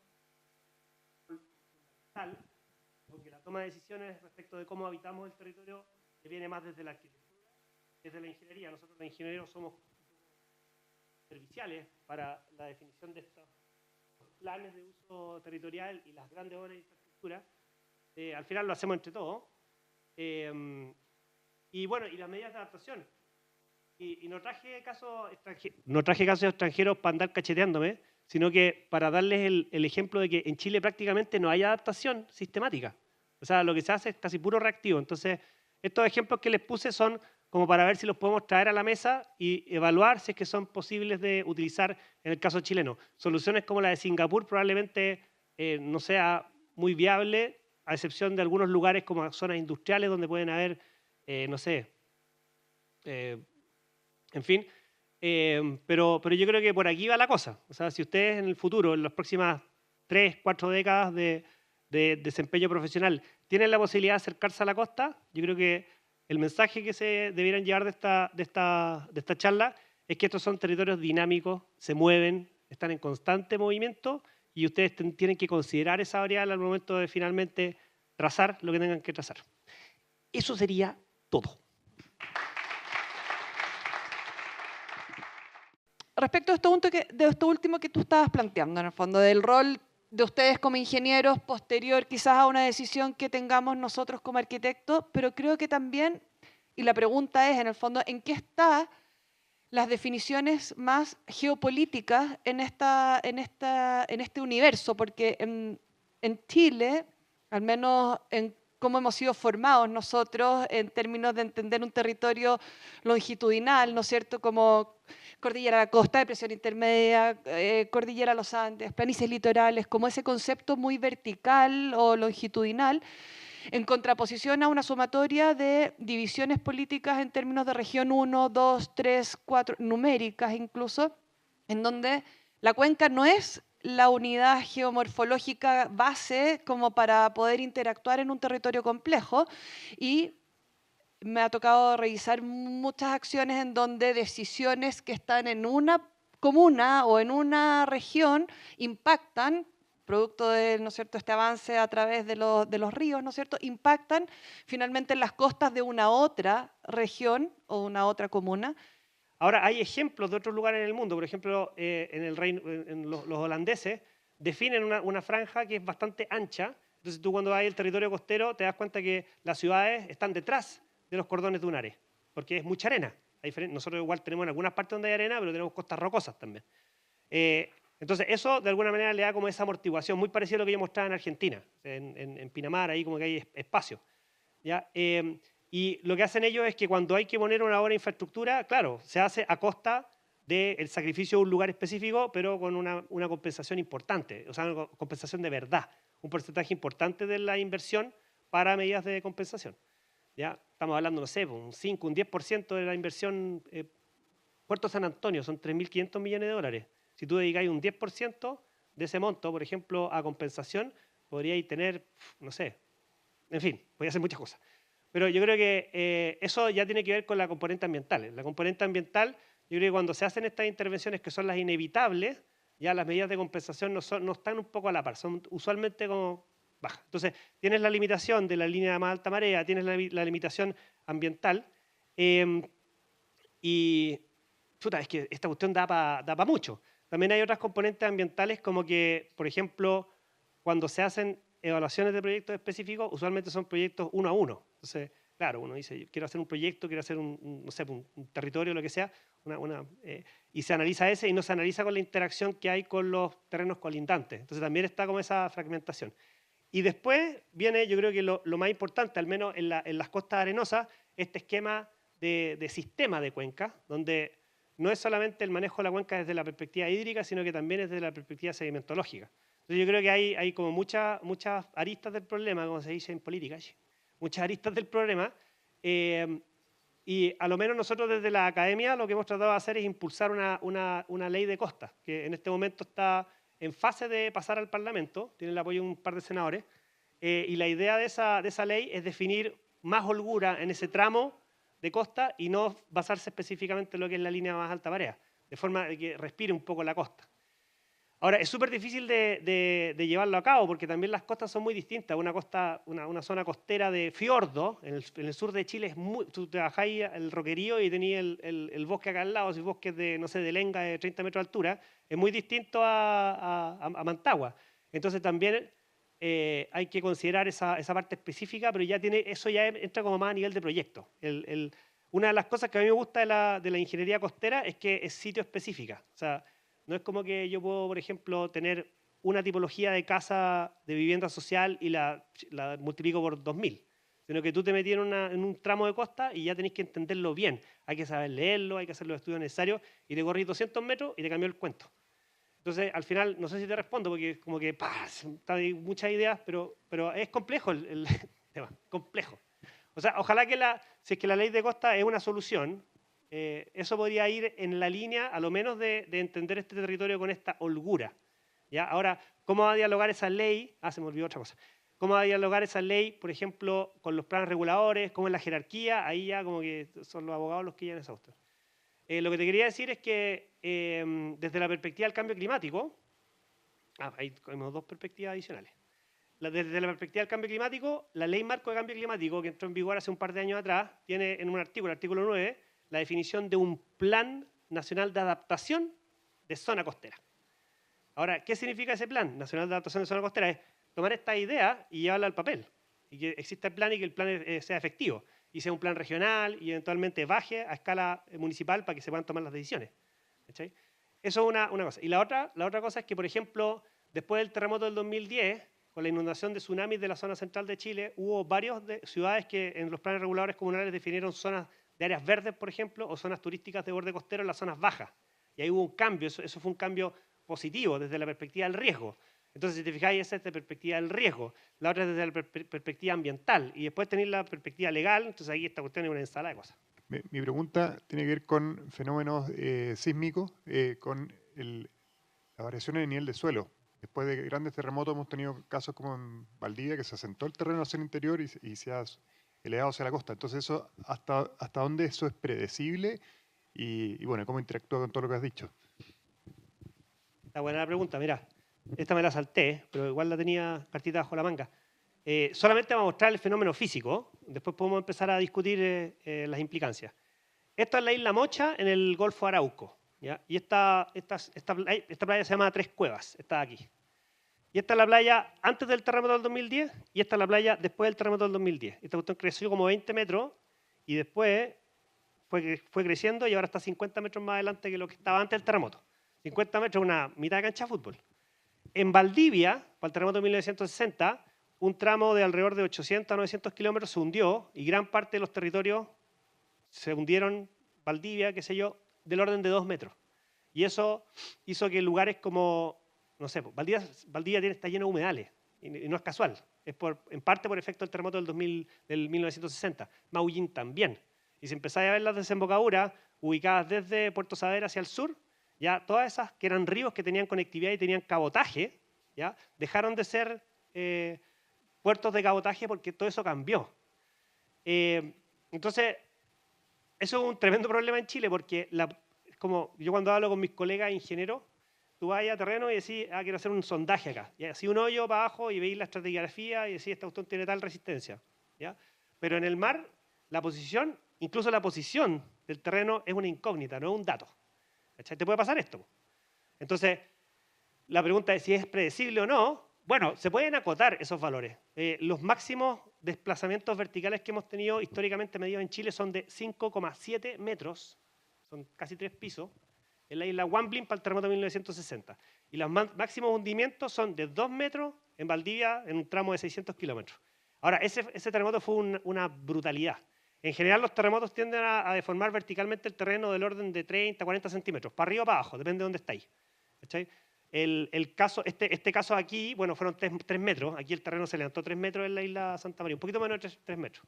[SPEAKER 2] porque la toma de decisiones respecto de cómo habitamos el territorio viene más desde la arquitectura, desde la ingeniería. Nosotros los ingenieros somos serviciales para la definición de estos planes de uso territorial y las grandes obras de infraestructura. Al final lo hacemos entre todos. Y bueno, y las medidas de adaptación. Y no traje casos extranjeros para andar cacheteándome, sino que para darles el ejemplo de que en Chile prácticamente no hay adaptación sistemática. O sea, lo que se hace es casi puro reactivo. Entonces, estos ejemplos que les puse son como para ver si los podemos traer a la mesa y evaluar si es que son posibles de utilizar en el caso chileno. Soluciones como la de Singapur probablemente no sea muy viable, a excepción de algunos lugares como zonas industriales donde pueden haber, no sé, en fin, pero yo creo que por aquí va la cosa. O sea, si ustedes en el futuro, en las próximas 3, 4 décadas de desempeño profesional, tienen la posibilidad de acercarse a la costa, yo creo que el mensaje que se debieran llevar de esta charla es que estos son territorios dinámicos, se mueven, están en constante movimiento y ustedes tienen que considerar esa variable al momento de finalmente trazar lo que tengan que trazar. Eso sería todo.
[SPEAKER 1] Respecto de esto último que tú estabas planteando, en el fondo, del rol de ustedes como ingenieros posterior quizás a una decisión que tengamos nosotros como arquitectos, pero creo que también, y la pregunta es, en el fondo, ¿en qué están las definiciones más geopolíticas en este universo? Porque en Chile, al menos en cómo hemos sido formados nosotros en términos de entender un territorio longitudinal, ¿no es cierto?, como Cordillera de la Costa, Depresión Intermedia, Cordillera de los Andes, planicies litorales, como ese concepto muy vertical o longitudinal, en contraposición a una sumatoria de divisiones políticas en términos de región 1, 2, 3, 4, numéricas incluso, en donde la cuenca no es la unidad geomorfológica base como para poder interactuar en un territorio complejo, y me ha tocado revisar muchas acciones en donde decisiones que están en una comuna o en una región impactan, producto de, ¿no es cierto?, este avance a través de los ríos, ¿no es cierto?, impactan finalmente en las costas de una otra región o una otra comuna.
[SPEAKER 2] Ahora, hay ejemplos de otros lugares en el mundo. Por ejemplo, los holandeses definen una franja que es bastante ancha. Entonces, tú cuando vas al territorio costero te das cuenta que las ciudades están detrás de los cordones dunares, porque es mucha arena. Nosotros igual tenemos en algunas partes donde hay arena, pero tenemos costas rocosas también. Entonces, eso de alguna manera le da como esa amortiguación, muy parecido a lo que yo mostraba en Argentina, en Pinamar, ahí como que hay espacio. ¿Ya? Y lo que hacen ellos es que cuando hay que poner una obra de infraestructura, claro, se hace a costa del sacrificio de un lugar específico, pero con una compensación importante, o sea, una compensación de verdad, un porcentaje importante de la inversión para medidas de compensación. ¿Ya? Estamos hablando, no sé, un 5, un 10% de la inversión. Puerto San Antonio son 3.500 millones de dólares. Si tú dedicáis un 10% de ese monto, por ejemplo, a compensación, podríais tener, no sé, en fin, podría hacer muchas cosas. Pero yo creo que eso ya tiene que ver con la componente ambiental. La componente ambiental, yo creo que cuando se hacen estas intervenciones que son las inevitables, ya las medidas de compensación no están un poco a la par, son usualmente como bajas. Entonces, tienes la limitación de la línea de más alta marea, tienes la limitación ambiental, y chuta, es que esta cuestión da para mucho. También hay otras componentes ambientales como que, por ejemplo, cuando se hacen evaluaciones de proyectos específicos, usualmente son proyectos 1 a 1. Entonces, claro, uno dice, quiero hacer un proyecto, quiero hacer no sé, un territorio, lo que sea, y se analiza ese y no se analiza con la interacción que hay con los terrenos colindantes. Entonces también está como esa fragmentación. Y después viene, yo creo que lo más importante, al menos en las costas arenosas, este esquema de sistema de cuencas, donde no es solamente el manejo de la cuenca desde la perspectiva hídrica, sino que también es desde la perspectiva sedimentológica. Entonces yo creo que hay como muchas aristas del problema, como se dice en política, muchas aristas del problema, y a lo menos nosotros desde la academia lo que hemos tratado de hacer es impulsar una ley de costas, que en este momento está en fase de pasar al Parlamento, tiene el apoyo de un par de senadores, y la idea de esa ley es definir más holgura en ese tramo de costa y no basarse específicamente en lo que es la línea más alta marea, de forma de que respire un poco la costa. Ahora, es súper difícil de llevarlo a cabo porque también las costas son muy distintas. Una zona costera de fiordo, en el sur de Chile, tú te bajáis el Roquerío y tenías el bosque acá al lado, si bosque de, no sé, de lenga de 30 metros de altura, es muy distinto a Mantagua. Entonces también hay que considerar esa parte específica, pero eso ya entra como más a nivel de proyecto. Una de las cosas que a mí me gusta de la ingeniería costera es que es sitio específica. O sea, no es como que yo puedo, por ejemplo, tener una tipología de casa de vivienda social y la multiplico por 2000, sino que tú te metí en un tramo de costa y ya tenés que entenderlo bien. Hay que saber leerlo, hay que hacer los estudios necesarios y te corrí 200 metros y te cambió el cuento. Entonces, al final, no sé si te respondo porque como que hay muchas ideas, pero es complejo el tema, complejo. O sea, ojalá si es que la ley de costa es una solución, eso podría ir en la línea, a lo menos, de entender este territorio con esta holgura. ¿Ya? Ahora, ¿cómo va a dialogar esa ley? Se me olvidó otra cosa. ¿Cómo va a dialogar esa ley, por ejemplo, con los planes reguladores? ¿Cómo es la jerarquía? Ahí ya como que son los abogados los que llevan esa cuestión. Lo que te quería decir es que desde la perspectiva del cambio climático, hay como dos perspectivas adicionales. Desde la perspectiva del cambio climático, la ley marco de cambio climático, que entró en vigor hace un par de años atrás, tiene en un artículo, el artículo 9, la definición de un plan nacional de adaptación de zona costera. Ahora, ¿qué significa ese plan nacional de adaptación de zona costera? Es tomar esta idea y llevarla al papel, y que exista el plan y que el plan sea efectivo, y sea un plan regional y eventualmente baje a escala municipal para que se puedan tomar las decisiones. ¿Cachai? Eso es una cosa. Y la otra cosa es que, por ejemplo, después del terremoto del 2010, con la inundación de tsunamis de la zona central de Chile, hubo varias ciudades que en los planes reguladores comunales definieron zonas de áreas verdes, por ejemplo, o zonas turísticas de borde costero en las zonas bajas. Y ahí hubo un cambio, eso fue un cambio positivo desde la perspectiva del riesgo. Entonces, si te fijáis, esa es desde la perspectiva del riesgo, la otra es desde la perspectiva ambiental, y después tenéis la perspectiva legal, entonces ahí esta cuestión es una ensalada de cosas.
[SPEAKER 4] Mi pregunta tiene que ver con fenómenos sísmicos, con la variación en el nivel de suelo. Después de grandes terremotos hemos tenido casos como en Valdivia, que se asentó el terreno hacia el interior y se ha elevado hacia la costa. Entonces, eso ¿hasta dónde eso es predecible? Y bueno, ¿cómo interactúa con todo lo que has dicho?
[SPEAKER 2] Está buena la pregunta, mira. Esta me la salté, pero igual la tenía cartita bajo la manga. Solamente vamos a mostrar el fenómeno físico, después podemos empezar a discutir las implicancias. Esto es la isla Mocha en el Golfo Arauco, ¿ya? Y esta playa se llama Tres Cuevas, está aquí. Y esta es la playa antes del terremoto del 2010 y esta es la playa después del terremoto del 2010. Esta cuestión creció como 20 metros y después fue creciendo y ahora está 50 metros más adelante que lo que estaba antes del terremoto. 50 metros es una mitad de cancha de fútbol. En Valdivia, para el terremoto de 1960, un tramo de alrededor de 800 a 900 kilómetros se hundió y gran parte de los territorios se hundieron, Valdivia, qué sé yo, del orden de 2 metros. Y eso hizo que lugares como, no sé, Valdivia está lleno de humedales, y no es casual, es en parte por efecto del terremoto del 1960. Maullín también. Y si empezáis a ver las desembocaduras ubicadas desde Puerto Saavedra hacia el sur, ya todas esas que eran ríos que tenían conectividad y tenían cabotaje, ya dejaron de ser puertos de cabotaje porque todo eso cambió. Entonces, eso es un tremendo problema en Chile porque como yo cuando hablo con mis colegas ingenieros, tú vas a terreno y decís, quiero hacer un sondaje acá. Y así un hoyo para abajo y veis la estratigrafía y decís, esta cuestión tiene tal resistencia. ¿Ya? Pero en el mar, incluso la posición del terreno es una incógnita, no es un dato. ¿Cachai? Te puede pasar esto. Entonces, la pregunta es si es predecible o no. Bueno, se pueden acotar esos valores. Los máximos desplazamientos verticales que hemos tenido históricamente medidos en Chile son de 5,7 metros, son casi 3 pisos, en la isla Huamblin para el terremoto de 1960. Y los máximos hundimientos son de 2 metros en Valdivia en un tramo de 600 kilómetros. Ahora, ese terremoto fue una brutalidad. En general, los terremotos tienden a deformar verticalmente el terreno del orden de 30, 40 centímetros, para arriba o para abajo, depende de dónde estáis. ¿Cachai? Este caso aquí, bueno, fueron 3 metros. Aquí el terreno se levantó 3 metros en la isla Santa María, un poquito menos de 3 metros.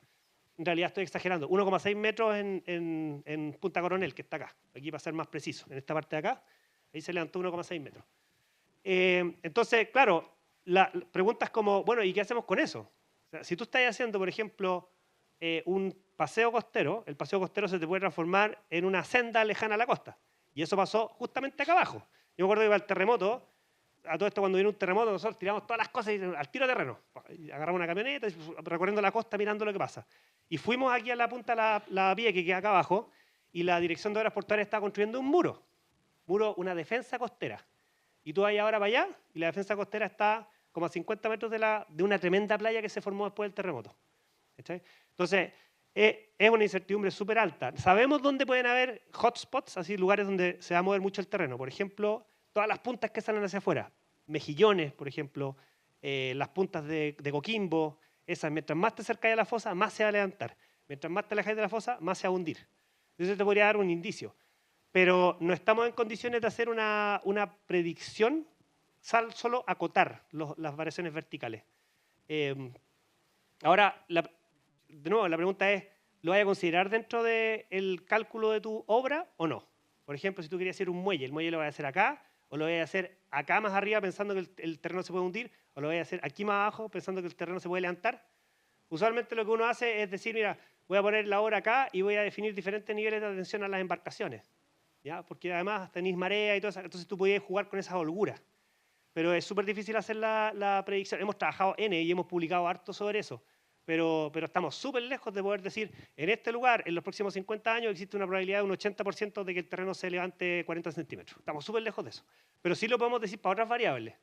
[SPEAKER 2] En realidad estoy exagerando, 1,6 metros en Punta Coronel, que está acá. Aquí para ser más preciso, en esta parte de acá, ahí se levantó 1,6 metros. Entonces, claro, la pregunta es como, bueno, ¿y qué hacemos con eso? O sea, si tú estás haciendo, por ejemplo, un paseo costero, el paseo costero se te puede transformar en una senda lejana a la costa. Y eso pasó justamente acá abajo. Yo me acuerdo que iba al terremoto, a todo esto cuando viene un terremoto, nosotros tiramos todas las cosas al tiro de terreno. Agarramos una camioneta, recorriendo la costa, mirando lo que pasa. Y fuimos aquí a la punta de la vía que queda acá abajo, y la Dirección de Obras Portuarias estaba construyendo un muro, una defensa costera. Y tú vas ahora para allá, y la defensa costera está como a 50 metros de una tremenda playa que se formó después del terremoto. ¿Cachai? Entonces, es una incertidumbre súper alta. Sabemos dónde pueden haber hotspots, así lugares donde se va a mover mucho el terreno. Por ejemplo, todas las puntas que salen hacia afuera. Mejillones, por ejemplo, las puntas de Coquimbo, esas, mientras más te acercáis a la fosa, más se va a levantar. Mientras más te alejáis de la fosa, más se va a hundir. Eso te podría dar un indicio. Pero no estamos en condiciones de hacer una predicción, solo acotar las variaciones verticales. Ahora, de nuevo, la pregunta es, ¿lo vas a considerar dentro del cálculo de tu obra o no? Por ejemplo, si tú querías hacer un muelle, ¿el muelle lo vas a hacer acá? ¿O lo vas a hacer acá más arriba pensando que el terreno se puede hundir? ¿O lo vas a hacer aquí más abajo pensando que el terreno se puede levantar? Usualmente lo que uno hace es decir, mira, voy a poner la obra acá y voy a definir diferentes niveles de atención a las embarcaciones. ¿Ya? Porque además tenéis marea y todo eso, entonces tú podías jugar con esa holgura. Pero es súper difícil hacer la predicción. Hemos trabajado y hemos publicado harto sobre eso. Pero estamos súper lejos de poder decir, en este lugar, en los próximos 50 años, existe una probabilidad de un 80% de que el terreno se levante 40 centímetros. Estamos súper lejos de eso. Pero sí lo podemos decir para otras variables.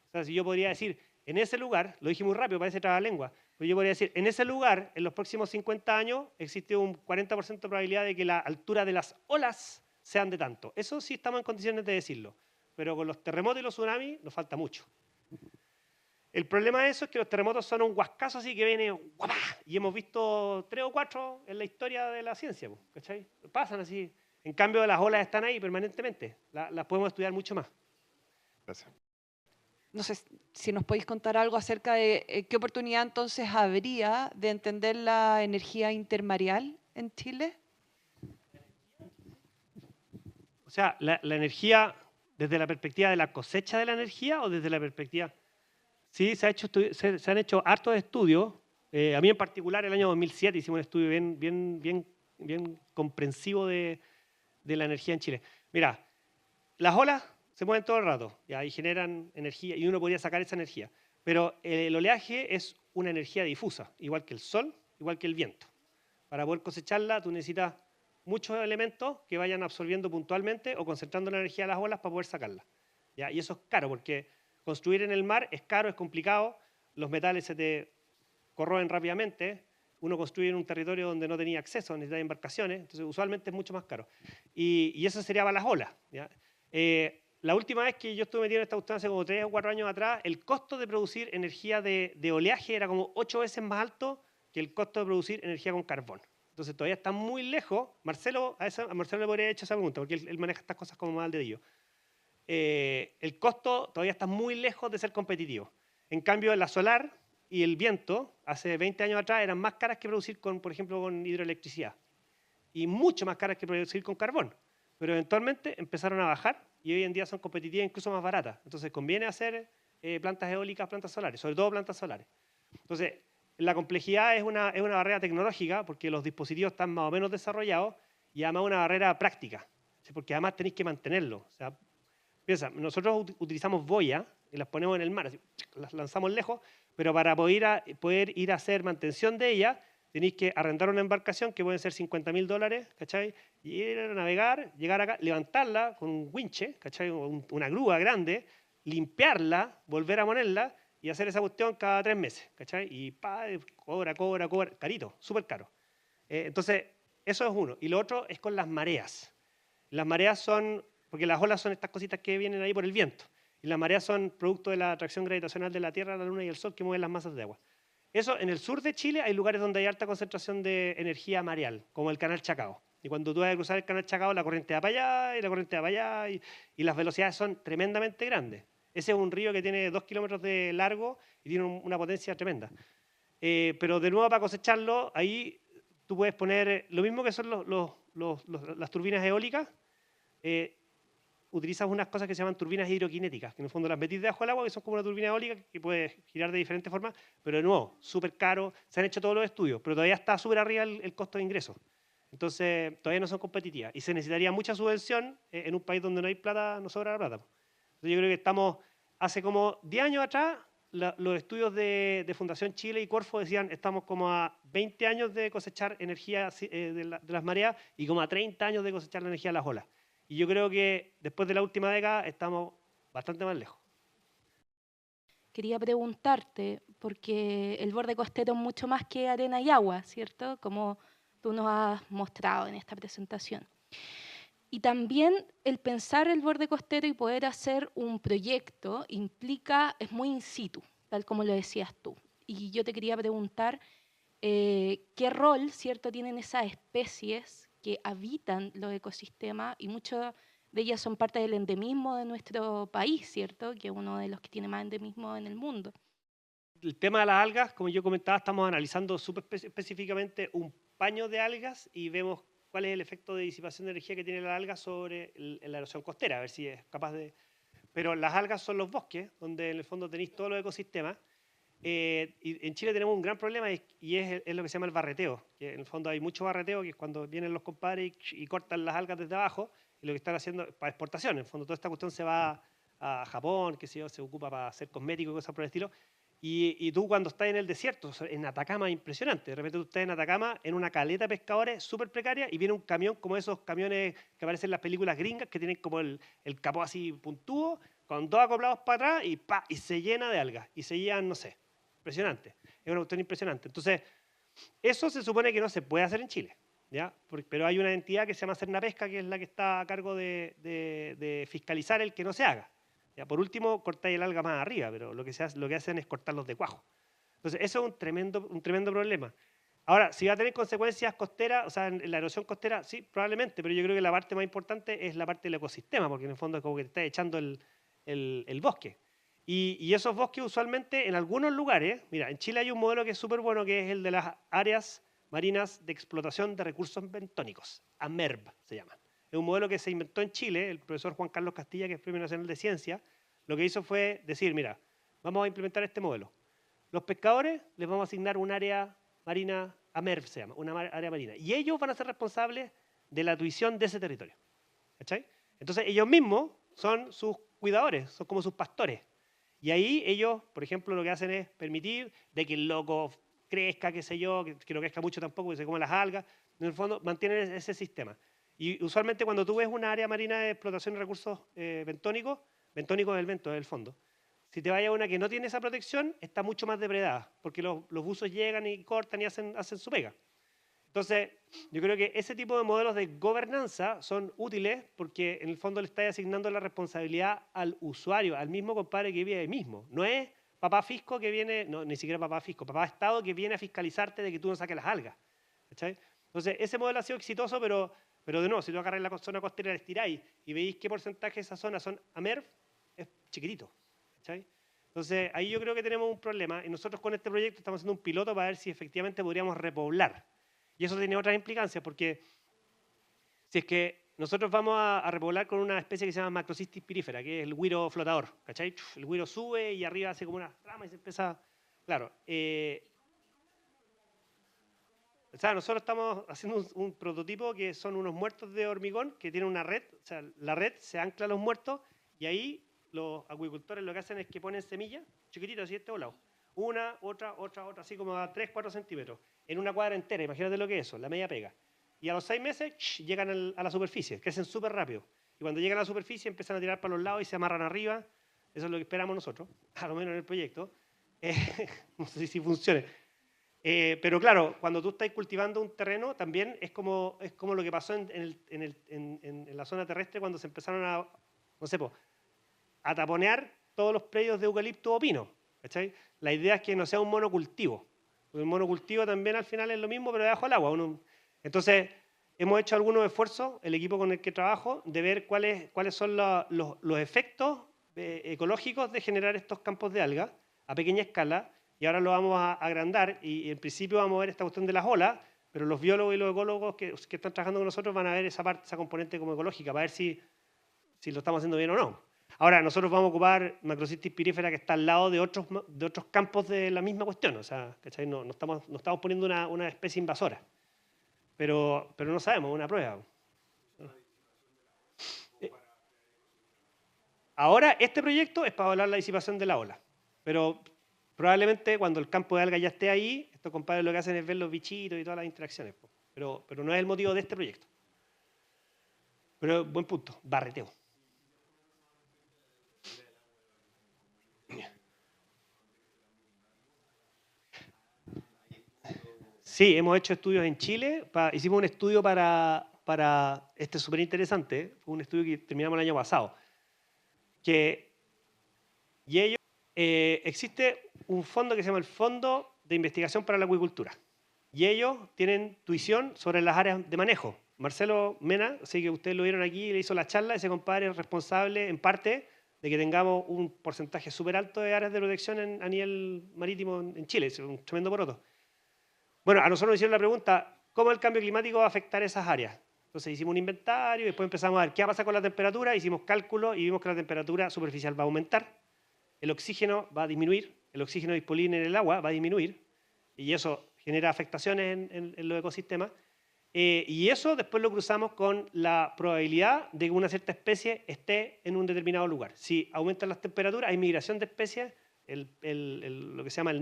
[SPEAKER 2] O sea, si yo podría decir, en ese lugar, lo dije muy rápido, parece trabalengua, pero yo podría decir, en ese lugar, en los próximos 50 años, existe un 40% de probabilidad de que la altura de las olas sean de tanto. Eso sí estamos en condiciones de decirlo. Pero con los terremotos y los tsunamis nos falta mucho. El problema de eso es que los terremotos son un huascazo así que viene ¡guapá! Y hemos visto 3 o 4 en la historia de la ciencia, ¿cachai? Pasan así. En cambio, las olas están ahí permanentemente. Las podemos estudiar mucho más.
[SPEAKER 4] Gracias.
[SPEAKER 1] No sé si nos podéis contar algo acerca de qué oportunidad entonces habría de entender la energía intermareal en Chile.
[SPEAKER 2] O sea, la energía desde la perspectiva de la cosecha de la energía o desde la perspectiva... Sí, se han hecho hartos estudios. A mí en particular, el año 2007 hicimos un estudio bien comprensivo de la energía en Chile. Mira, las olas se mueven todo el rato y generan energía y uno podría sacar esa energía. Pero el oleaje es una energía difusa, igual que el sol, igual que el viento. Para poder cosecharla, tú necesitas muchos elementos que vayan absorbiendo puntualmente o concentrando la energía de las olas para poder sacarla. ¿Ya? Y eso es caro porque construir en el mar es caro, es complicado, los metales se te corroen rápidamente, uno construye en un territorio donde no tenía acceso, necesita embarcaciones, entonces usualmente es mucho más caro. Y eso sería para las olas. ¿Ya? La última vez que yo estuve metido en esta cuestión hace como 3 o 4 años atrás, el costo de producir energía de oleaje era como 8 veces más alto que el costo de producir energía con carbón. Entonces todavía está muy lejos. A Marcelo le podría haber hecho esa pregunta, porque él maneja estas cosas como más al dedillo. El costo todavía está muy lejos de ser competitivo. En cambio, la solar y el viento, hace 20 años atrás, eran más caras que producir, por ejemplo, con hidroelectricidad. Y mucho más caras que producir con carbón. Pero eventualmente empezaron a bajar y hoy en día son competitivas, incluso más baratas. Entonces conviene hacer plantas eólicas, plantas solares, sobre todo plantas solares. Entonces, la complejidad es una barrera tecnológica porque los dispositivos están más o menos desarrollados y además una barrera práctica, ¿sí? Porque además tenéis que mantenerlo. O sea, piensa, nosotros utilizamos boyas y las ponemos en el mar, así, las lanzamos lejos, pero para poder ir a hacer mantención de ellas, tenéis que arrendar una embarcación que pueden ser $50.000, ¿cachai? Y ir a navegar, llegar acá, levantarla con un winche, ¿cachai? Una grúa grande, limpiarla, volver a ponerla y hacer esa cuestión cada 3 meses, ¿cachai? Y cobra, carito, súper caro. Entonces, eso es uno. Y lo otro es con las mareas. Las mareas son, porque las olas son estas cositas que vienen ahí por el viento. Y las mareas son producto de la atracción gravitacional de la Tierra, la Luna y el Sol que mueven las masas de agua. Eso, en el sur de Chile hay lugares donde hay alta concentración de energía mareal, como el canal Chacao. Y cuando tú vas a cruzar el canal Chacao, la corriente va para allá y la corriente va para allá y las velocidades son tremendamente grandes. Ese es un río que tiene 2 kilómetros de largo y tiene una potencia tremenda. Pero de nuevo, para cosecharlo, ahí tú puedes poner lo mismo que son las turbinas eólicas. Utilizas unas cosas que se llaman turbinas hidroquinéticas, que en el fondo las metís debajo del agua, que son como una turbina eólica que puede girar de diferentes formas, pero de nuevo, súper caro, se han hecho todos los estudios, pero todavía está súper arriba el costo de ingreso. Entonces, todavía no son competitivas y se necesitaría mucha subvención en un país donde no hay plata, no sobra la plata. Entonces, yo creo que estamos, hace como 10 años atrás, los estudios de Fundación Chile y Corfo decían estamos como a 20 años de cosechar energía de las mareas y como a 30 años de cosechar la energía de las olas. Y yo creo que después de la última década estamos bastante más lejos.
[SPEAKER 5] Quería preguntarte, porque el borde costero es mucho más que arena y agua, ¿cierto? Como tú nos has mostrado en esta presentación. Y también el pensar el borde costero y poder hacer un proyecto es muy in situ, tal como lo decías tú. Y yo te quería preguntar qué rol, ¿cierto?, tienen esas especies que habitan los ecosistemas y muchas de ellas son parte del endemismo de nuestro país, ¿cierto?, que es uno de los que tiene más endemismo en el mundo.
[SPEAKER 2] El tema de las algas, como yo comentaba, estamos analizando súper específicamente un paño de algas y vemos cuál es el efecto de disipación de energía que tiene la alga sobre la erosión costera, a ver si es capaz de... Pero las algas son los bosques, donde en el fondo tenéis todos los ecosistemas. Y en Chile tenemos un gran problema y es lo que se llama el barreteo, que en el fondo hay mucho barreteo, que es cuando vienen los compadres y cortan las algas desde abajo, y lo que están haciendo para exportación. En el fondo toda esta cuestión se va a Japón, que se ocupa para hacer cosméticos y cosas por el estilo. Y tú cuando estás en el desierto, en Atacama, es impresionante. De repente tú estás en Atacama, en una caleta de pescadores súper precaria, y viene un camión como esos camiones que aparecen en las películas gringas, que tienen como el capó así puntudo, con dos acoplados para atrás, y se llena de algas. Y se llenan, no sé, impresionante. Es una cuestión impresionante. Entonces, eso se supone que no se puede hacer en Chile, ¿ya? Pero hay una entidad que se llama Cernapesca, que es la que está a cargo de fiscalizar el que no se haga. Ya, por último, cortáis el alga más arriba, pero lo que hacen es cortarlos de cuajo. Entonces, eso es un tremendo problema. Ahora, si va a tener consecuencias costeras, o sea, en la erosión costera, sí, probablemente, pero yo creo que la parte más importante es la parte del ecosistema, porque en el fondo es como que te está echando el bosque. Y esos bosques usualmente en algunos lugares, mira, en Chile hay un modelo que es súper bueno, que es el de las áreas marinas de explotación de recursos bentónicos, AMERB se llama. Es un modelo que se inventó en Chile, el profesor Juan Carlos Castilla, que es Premio Nacional de Ciencia, lo que hizo fue decir, mira, vamos a implementar este modelo. Los pescadores les vamos a asignar un área marina, AMERB se llama, una área marina, y ellos van a ser responsables de la tuición de ese territorio. ¿Cachai? Entonces ellos mismos son sus cuidadores, son como sus pastores. Y ahí ellos, por ejemplo, lo que hacen es permitir de que el loco crezca, qué sé yo, que no crezca mucho tampoco, que se coman las algas. En el fondo, mantienen ese sistema. Y usualmente cuando tú ves una área marina de explotación de recursos bentónicos, bentónico es el vento, es el fondo. Si te vayas a una que no tiene esa protección, está mucho más depredada, porque los buzos llegan y cortan y hacen su pega. Entonces, yo creo que ese tipo de modelos de gobernanza son útiles porque en el fondo le estás asignando la responsabilidad al usuario, al mismo compadre que vive ahí mismo. No es papá fisco que viene, no, ni siquiera papá fisco, papá Estado que viene a fiscalizarte de que tú no saques las algas. ¿Cachai? Entonces, ese modelo ha sido exitoso, pero de nuevo, si tú agarras la zona costera, la estiráis y veis qué porcentaje de esa zona son AMERB, es chiquitito. ¿Cachai? Entonces, ahí yo creo que tenemos un problema y nosotros con este proyecto estamos haciendo un piloto para ver si efectivamente podríamos repoblar. Y eso tiene otras implicancias, porque si es que nosotros vamos a repoblar con una especie que se llama Macrocystis pirífera, que es el güiro flotador, ¿cachai? El güiro sube y arriba hace como una rama y se empieza... Claro. O sea, nosotros estamos haciendo un prototipo que son unos muertos de hormigón que tienen una red. O sea, la red se ancla a los muertos y ahí los acuicultores lo que hacen es que ponen semillas chiquititas así de este volado. Una, otra, así como a 3, 4 centímetros. En una cuadra entera, imagínate lo que es eso, la media pega. Y a los 6 meses llegan a la superficie, crecen súper rápido. Y cuando llegan a la superficie empiezan a tirar para los lados y se amarran arriba. Eso es lo que esperamos nosotros, a lo menos en el proyecto. No sé si funcione. Pero claro, cuando tú estás cultivando un terreno, también es como lo que pasó en la zona terrestre cuando se empezaron a taponear todos los predios de eucalipto o pino. ¿Cachai? La idea es que no sea un monocultivo. Porque el monocultivo también al final es lo mismo, pero debajo del agua. Entonces, hemos hecho algunos esfuerzos, el equipo con el que trabajo, de ver cuáles son los efectos ecológicos de generar estos campos de algas a pequeña escala, y ahora lo vamos a agrandar, y en principio vamos a ver esta cuestión de las olas, pero los biólogos y los ecólogos que están trabajando con nosotros van a ver esa componente como ecológica, para ver si lo estamos haciendo bien o no. Ahora, nosotros vamos a ocupar Macrocystis pirífera que está al lado de otros campos de la misma cuestión, o sea, ¿cachai? No estamos poniendo una especie invasora, pero no sabemos, es una prueba. Ahora, este proyecto es para evaluar la disipación de la ola, pero probablemente cuando el campo de algas ya esté ahí, estos compadres lo que hacen es ver los bichitos y todas las interacciones, pero no es el motivo de este proyecto. Pero buen punto, barreteo. Sí, hemos hecho estudios en Chile. Hicimos un estudio para este súper interesante. Fue un estudio que terminamos el año pasado. Existe un fondo que se llama el Fondo de Investigación para la Acuicultura. Y ellos tienen tuición sobre las áreas de manejo. Marcelo Mena, así que ustedes lo vieron aquí, le hizo la charla. Ese compadre es responsable, en parte, de que tengamos un porcentaje súper alto de áreas de protección a nivel marítimo en Chile. Es un tremendo poroto. Bueno, a nosotros nos hicieron la pregunta, ¿cómo el cambio climático va a afectar esas áreas? Entonces hicimos un inventario y después empezamos a ver qué va a pasar con la temperatura, hicimos cálculos y vimos que la temperatura superficial va a aumentar, el oxígeno va a disminuir, el oxígeno disponible en el agua va a disminuir, y eso genera afectaciones en los ecosistemas, y eso después lo cruzamos con la probabilidad de que una cierta especie esté en un determinado lugar. Si aumentan las temperaturas, hay migración de especies, lo que se llama el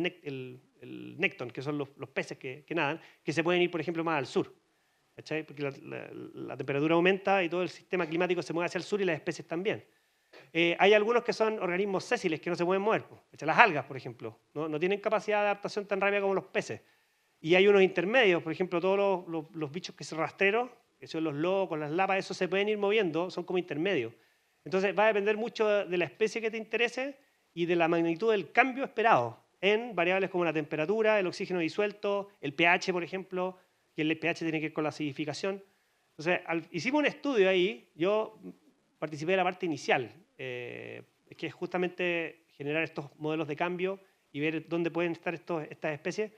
[SPEAKER 2] nécton, que son los peces que nadan, que se pueden ir, por ejemplo, más al sur. ¿Cachai? Porque la temperatura aumenta y todo el sistema climático se mueve hacia el sur y las especies también. Hay algunos que son organismos sésiles que no se pueden mover. Las algas, por ejemplo, no tienen capacidad de adaptación tan rápida como los peces. Y hay unos intermedios, por ejemplo, todos los bichos que son rastreros, que son los locos, las lapas, esos se pueden ir moviendo, son como intermedios. Entonces va a depender mucho de la especie que te interese y de la magnitud del cambio esperado en variables como la temperatura, el oxígeno disuelto, el pH, por ejemplo, que el pH tiene que ver con la acidificación. Entonces, hicimos un estudio ahí, yo participé de la parte inicial, que es justamente generar estos modelos de cambio y ver dónde pueden estar estas especies,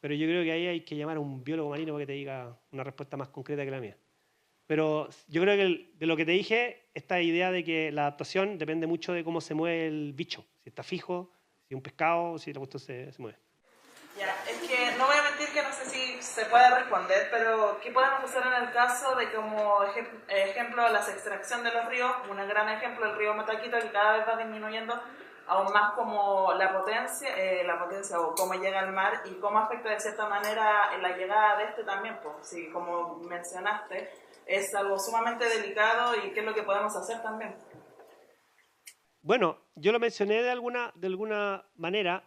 [SPEAKER 2] pero yo creo que ahí hay que llamar a un biólogo marino para que te diga una respuesta más concreta que la mía. Pero yo creo que de lo que te dije, esta idea de que la adaptación depende mucho de cómo se mueve el bicho, si está fijo, si es un pescado, si la cuestión se mueve.
[SPEAKER 6] Ya, es que no voy a mentir que no sé si se puede responder, pero ¿qué podemos hacer en el caso de como ejemplo la extracción de los ríos? Un gran ejemplo, el río Mataquito, que cada vez va disminuyendo aún más como la potencia o cómo llega al mar y cómo afecta de cierta manera en la llegada de este también, pues, sí, como mencionaste, es algo sumamente delicado y qué es lo que podemos hacer también.
[SPEAKER 2] Bueno, yo lo mencioné de alguna manera.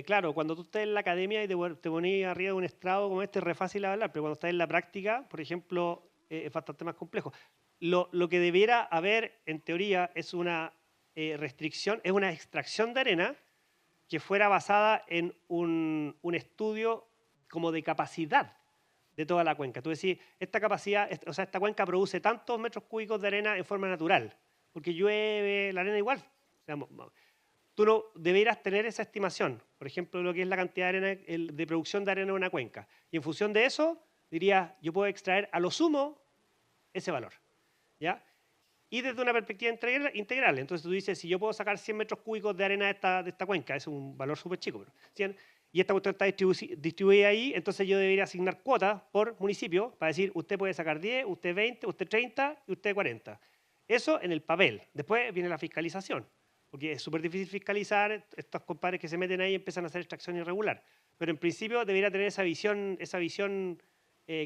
[SPEAKER 2] Claro, cuando tú estás en la academia y te pones arriba de un estrado como este, es re fácil hablar, pero cuando estás en la práctica, por ejemplo, es bastante más complejo. Lo que debiera haber, en teoría, es una restricción, es una extracción de arena que fuera basada en un estudio como de capacidad de toda la cuenca. Tú decís, esta cuenca produce tantos metros cúbicos de arena en forma natural, porque llueve, la arena igual. Tú no deberías tener esa estimación, por ejemplo, de lo que es la cantidad de arena, de producción de arena en una cuenca. Y en función de eso, dirías, yo puedo extraer a lo sumo ese valor. ¿ya? Y desde una perspectiva integral. Entonces tú dices, si yo puedo sacar 100 metros cúbicos de arena de esta cuenca, es un valor súper chico, pero 100, y esta cuestión está distribuida ahí, entonces yo debería asignar cuotas por municipio para decir, usted puede sacar 10, usted 20, usted 30 y usted 40. Eso en el papel. Después viene la fiscalización, porque es súper difícil fiscalizar, estos compadres que se meten ahí empiezan a hacer extracción irregular. Pero en principio debería tener esa visión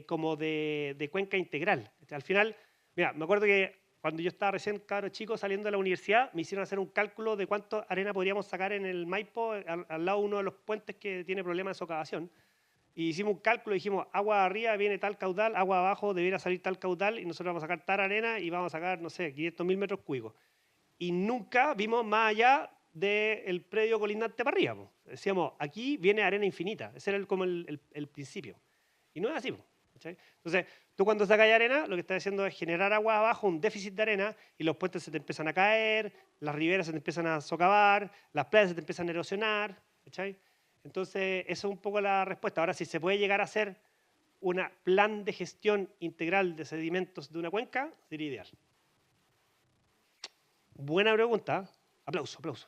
[SPEAKER 2] como de cuenca integral. Al final, mira, me acuerdo que cuando yo estaba recién cabro chico saliendo de la universidad, me hicieron hacer un cálculo de cuánto arena podríamos sacar en el Maipo, al lado de uno de los puentes que tiene problemas de socavación. Y hicimos un cálculo y dijimos, agua arriba viene tal caudal, agua abajo debería salir tal caudal, y nosotros vamos a sacar tal arena y vamos a sacar, no sé, 500.000 metros cúbicos. Y nunca vimos más allá del predio colindante para arriba. Decíamos, aquí viene arena infinita. Ese era como el principio. Y no es así. ¿Cachai? Entonces, tú cuando sacas arena, lo que estás haciendo es generar agua abajo, un déficit de arena, y los puentes se te empiezan a caer, las riberas se te empiezan a socavar, las playas se te empiezan a erosionar. ¿Cachai? Entonces, esa es un poco la respuesta. Ahora, si se puede llegar a hacer un plan de gestión integral de sedimentos de una cuenca, sería ideal. Buena pregunta. Aplauso, aplauso.